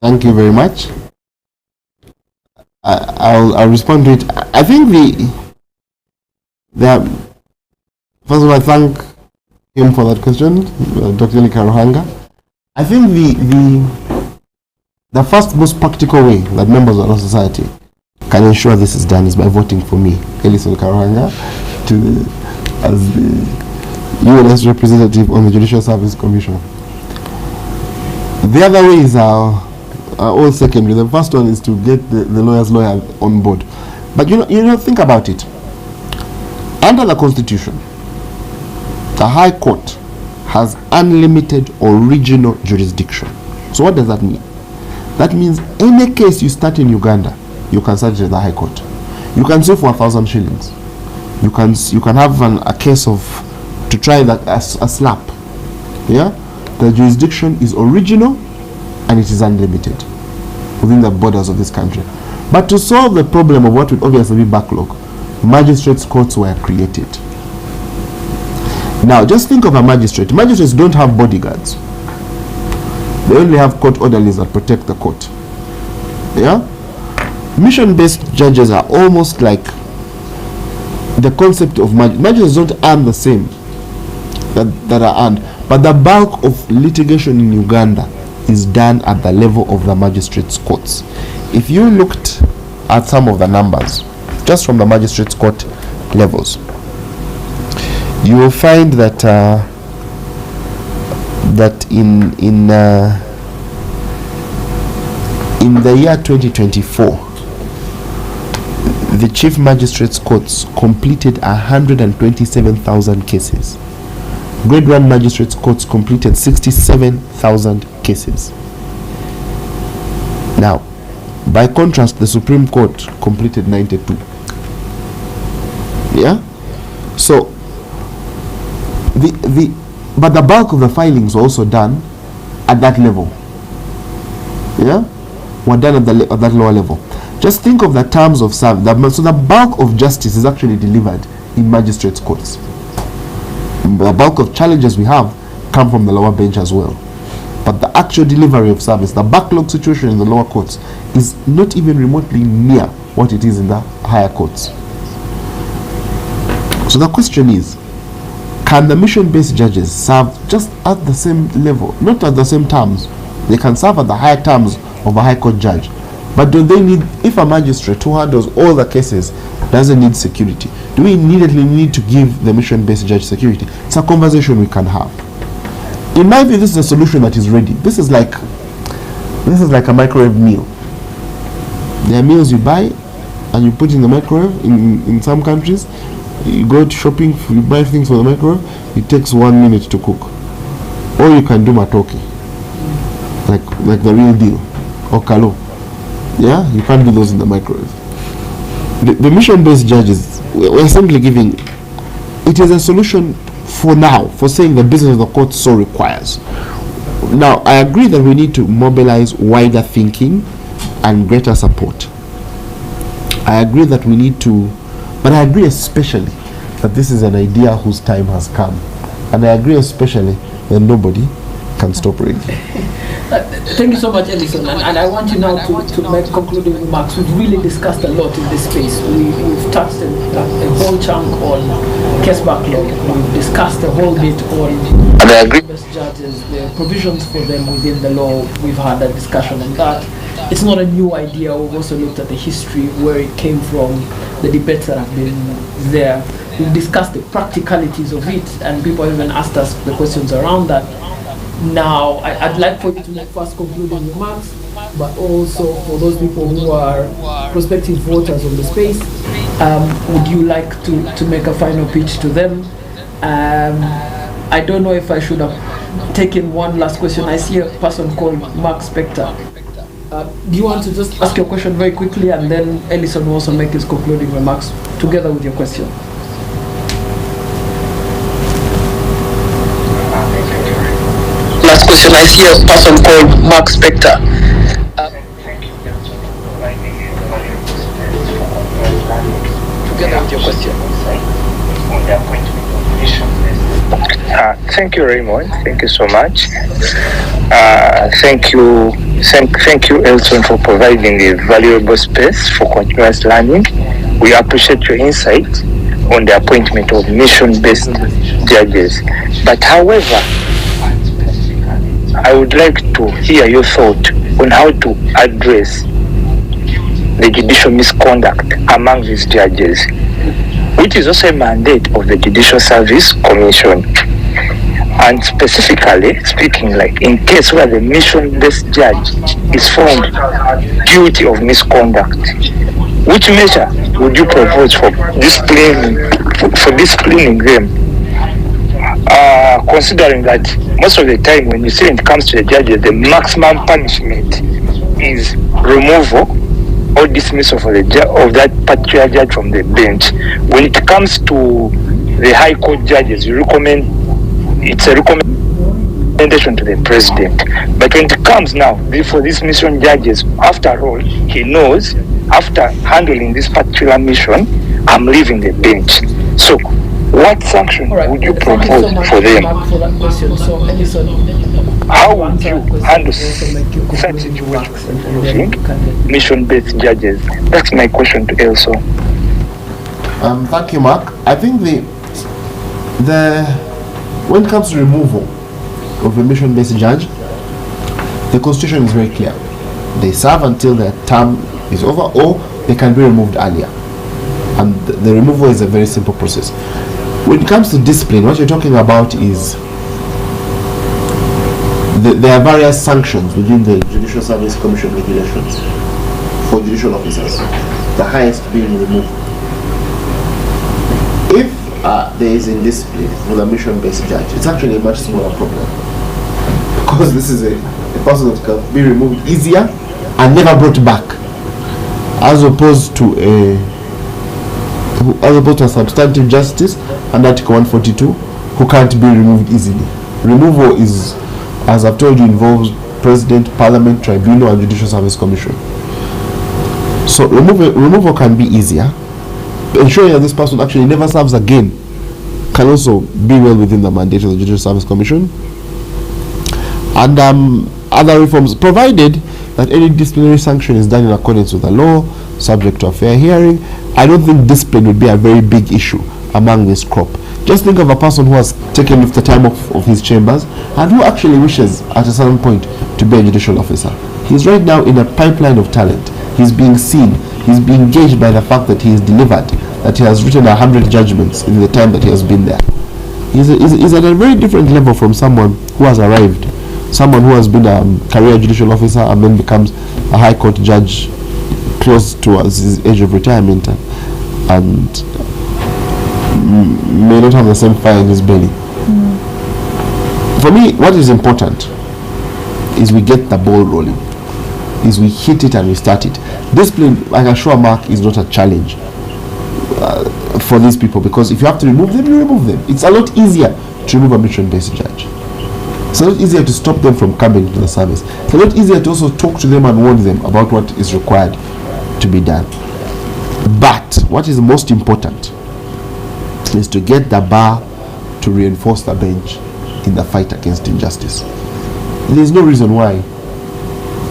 Thank you very much. I'll respond to it. I think first of all, I thank him for that question, Dr. Elison Karuhanga. I think the first most practical way that members of our society can ensure this is done is by voting for me, Elison Karuhanga, as the UNS representative on the Judicial Service Commission. The other ways are all secondary. The first one is to get the lawyer's lawyer on board. But you know, think about it. Under the Constitution, the High Court has unlimited original jurisdiction. So what does that mean? That means any case you start in Uganda, you can start at the High Court. You can sue for 1,000 shillings. You can have a case to try that a slap. Yeah, the jurisdiction is original and it is unlimited within the borders of this country. But to solve the problem of what would obviously be backlog, magistrates' courts were created. Now, just think of a magistrate. Magistrates don't have bodyguards. They only have court orderlies that protect the court. Yeah? Mission-based judges are almost like the concept of magistrates don't earn the same that are earned, but the bulk of litigation in Uganda is done at the level of the magistrates' courts. If you looked at some of the numbers, just from the magistrates' court levels, you will find that in the year 2024, the Chief Magistrates Courts completed 127,000 cases. Grade 1 Magistrates Courts completed 67,000 cases. Now, by contrast, the Supreme Court completed 92. Yeah? So, but the bulk of the filings were also done at that level. Yeah? Were done at that lower level. Just think of the terms of service. So the bulk of justice is actually delivered in magistrates' courts. The bulk of challenges we have come from the lower bench as well. But the actual delivery of service, the backlog situation in the lower courts, is not even remotely near what it is in the higher courts. So the question is, can the mission-based judges serve just at the same level, not at the same terms? They can serve at the higher terms of a high court judge. But do they need, if a magistrate who handles all the cases doesn't need security, do we immediately need to give the mission-based judge security? It's a conversation we can have. In my view, this is a solution that is ready. This is like a microwave meal. There are meals you buy and you put in the microwave. In some countries, you go to shopping, you buy things for the microwave, it takes 1 minute to cook. Or you can do matoke, like the real deal, or kalo. Yeah, you can't do those in the microwave. The mission-based judges, we're simply giving, it is a solution for now, for saying the business of the court so requires. Now, I agree that we need to mobilize wider thinking and greater support. I agree that we need to, but I agree especially that this is an idea whose time has come. And I agree especially that nobody can stop reading. Thank you so much, Elison. And I want you now to make concluding remarks. We've really discussed a lot in this space. We've touched a whole chunk on case backlog. We've discussed a whole bit on judges, the provisions for them within the law. We've had a discussion on that. It's not a new idea. We've also looked at the history, where it came from, the debates that have been there. We've discussed the practicalities of it, and people even asked us the questions around that. Now, I'd like for you to make first concluding remarks, but also for those people who are prospective voters on the space, would you like to make a final pitch to them? I don't know if I should have taken one last question. I see a person called Mark Spector. Do you want to just ask your question very quickly, and then Elison will also make his concluding remarks together with your question? Last question, I see a person called Mark Spector. Together with your question. Thank you, Raymond. Thank you so much. Thank you, Elson, for providing a valuable space for continuous learning. We appreciate your insight on the appointment of mission-based judges. But however, I would like to hear your thought on how to address the judicial misconduct among these judges, which is also a mandate of the Judicial Service Commission. And specifically speaking, like in case where the mission-based judge is found guilty of misconduct, which measure would you propose for disciplining them? Considering that most of the time when you see it comes to the judges, the maximum punishment is removal or dismissal of that particular judge from the bench. When it comes to the High Court judges, it's a recommendation to the president. But when it comes now before these mission judges, after all, he knows after handling this particular mission, I'm leaving the bench. So what sanction would you propose for them? How would you handle such situations using mission-based judges? That's my question to Elson. Thank you, Mark. I think when it comes to removal of a mission-based judge, the Constitution is very clear. They serve until their term is over, or they can be removed earlier. And the removal is a very simple process. When it comes to discipline, what you're talking about is there are various sanctions within the Judicial Service Commission regulations for judicial officers, the highest being removed. If there is indiscipline with a mission-based judge, it's actually a much smaller problem, because this is a person that can be removed easier and never brought back, as opposed to a substantive justice under Article 142 who can't be removed easily. Removal is, as I've told you, involves President, Parliament, Tribunal, and Judicial Service Commission. So removal can be easier. Ensuring that this person actually never serves again can also be well within the mandate of the Judicial Service Commission. And other reforms, provided that any disciplinary sanction is done in accordance with the law, subject to a fair hearing. I don't think discipline would be a very big issue among this crop. Just think of a person who has taken off the time of his chambers and who actually wishes at a certain point to be a judicial officer. He's right now in a pipeline of talent. He's being seen. He's being engaged by the fact that he is delivered, that he has written 100 judgments in the time that he has been there. He's at a very different level from someone who has arrived, someone who has been a career judicial officer and then becomes a high court judge close towards his age of retirement and may not have the same fire in his belly. For me, what is important is we get the ball rolling, is we hit it and we start it. Discipline, I can assure Mark, is not a challenge for these people, because if you have to remove them, you remove them. It's a lot easier to remove a mission-based judge. It's a lot easier to stop them from coming to the service. It's a lot easier to also talk to them and warn them about what is required to be done. But what is most important is to get the bar to reinforce the bench in the fight against injustice. There is no reason why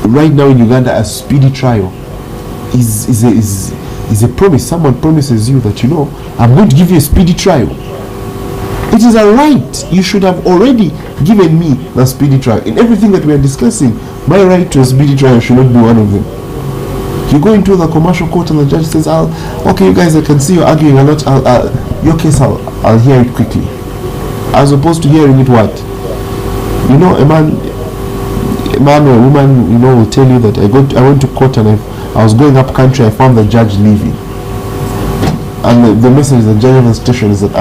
right now in Uganda a speedy trial is a promise. Someone promises you that, I'm going to give you a speedy trial. It is a right. You should have already given me the speedy trial. In everything that we are discussing, my right to a speedy trial should not be one of them. You go into the commercial court and the judge says, okay, you guys, I can see you're arguing a lot. Your case, I'll hear it quickly. As opposed to hearing it what? A man or a woman, will tell you that I went to court and I was going up country, I found the judge leaving. And the message the judge of the station is that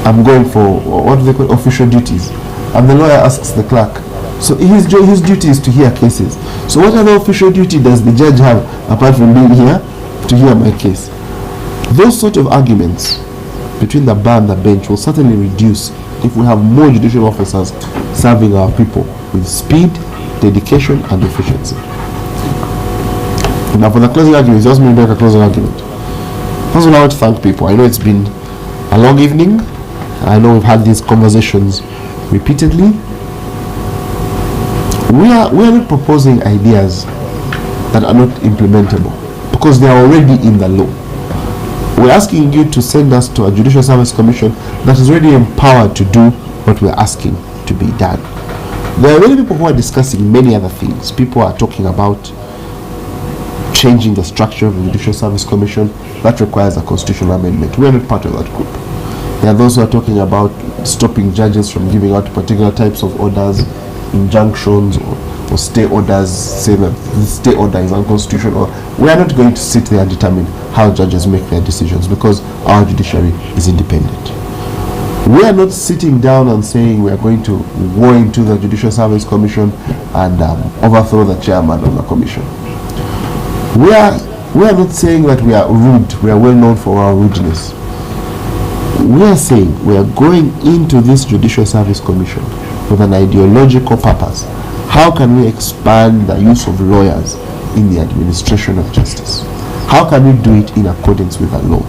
I'm going for, what do they call, official duties. And the lawyer asks the clerk, so his duty is to hear cases. So what other official duty does the judge have apart from being here to hear my case? Those sort of arguments between the bar and the bench will certainly reduce if we have more judicial officers serving our people with speed, dedication, and efficiency. Now for the closing argument, just me make a closing argument. First of all, I want to thank people. I know it's been a long evening. I know we've had these conversations repeatedly. We are not proposing ideas that are not implementable because they are already in the law. We're asking you to send us to a Judicial Service Commission that is already empowered to do what we're asking to be done. There are many people who are discussing many other things. People are talking about changing the structure of the Judicial Service Commission. That requires a constitutional amendment. We are not part of that group. There are those who are talking about stopping judges from giving out particular types of orders, injunctions or stay orders, say that the stay order is unconstitutional. We are not going to sit there and determine how judges make their decisions because our judiciary is independent. We are not sitting down and saying we are going to go into the Judicial Service Commission and overthrow the chairman of the commission. We are not saying that we are rude. We are well known for our rudeness. We are saying we are going into this Judicial Service Commission with an ideological purpose. How can we expand the use of lawyers in the administration of justice? How can we do it in accordance with the law?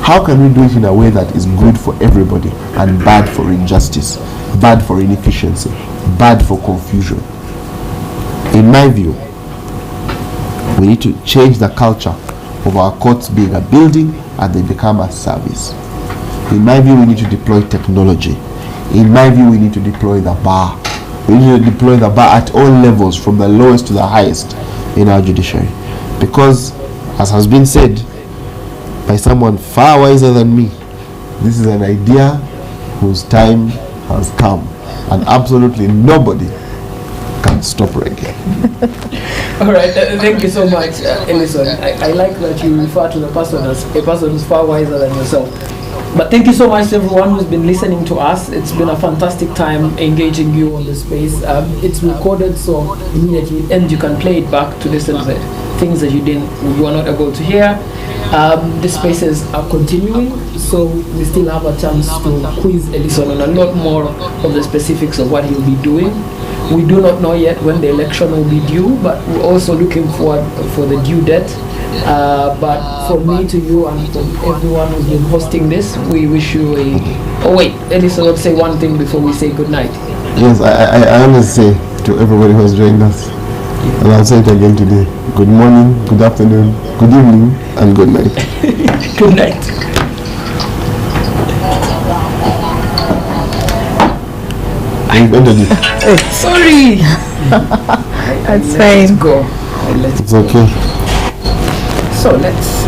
How can we do it in a way that is good for everybody and bad for injustice, bad for inefficiency, bad for confusion? In my view, we need to change the culture of our courts being a building and they become a service. In my view, we need to deploy technology. In my view, we need to deploy the bar. We need to deploy the bar at all levels, from the lowest to the highest in our judiciary. Because, as has been said by someone far wiser than me, this is an idea whose time has come. And absolutely nobody can't stop reggae. All right, thank you so much, Elison. I like that you refer to the person as a person who's far wiser than yourself. But thank you so much to everyone who's been listening to us. It's been a fantastic time engaging you on the space. It's recorded, so immediately, and you can play it back to listen to the things that you were not able to hear. The spaces are continuing, so we still have a chance to quiz Elison on a lot more of the specifics of what he'll be doing. We do not know yet when the election will be due, but we're also looking forward for the due date. But from me to you and from everyone who's been hosting this, we wish you a... Oh wait, Elison will say one thing before we say good night. Yes, I always say to everybody who has joined us, and I'll say it again today, good morning, good afternoon, good evening, and good night. Good night. I've ended it. Sorry. That's fine. Let's go. It's okay. So let's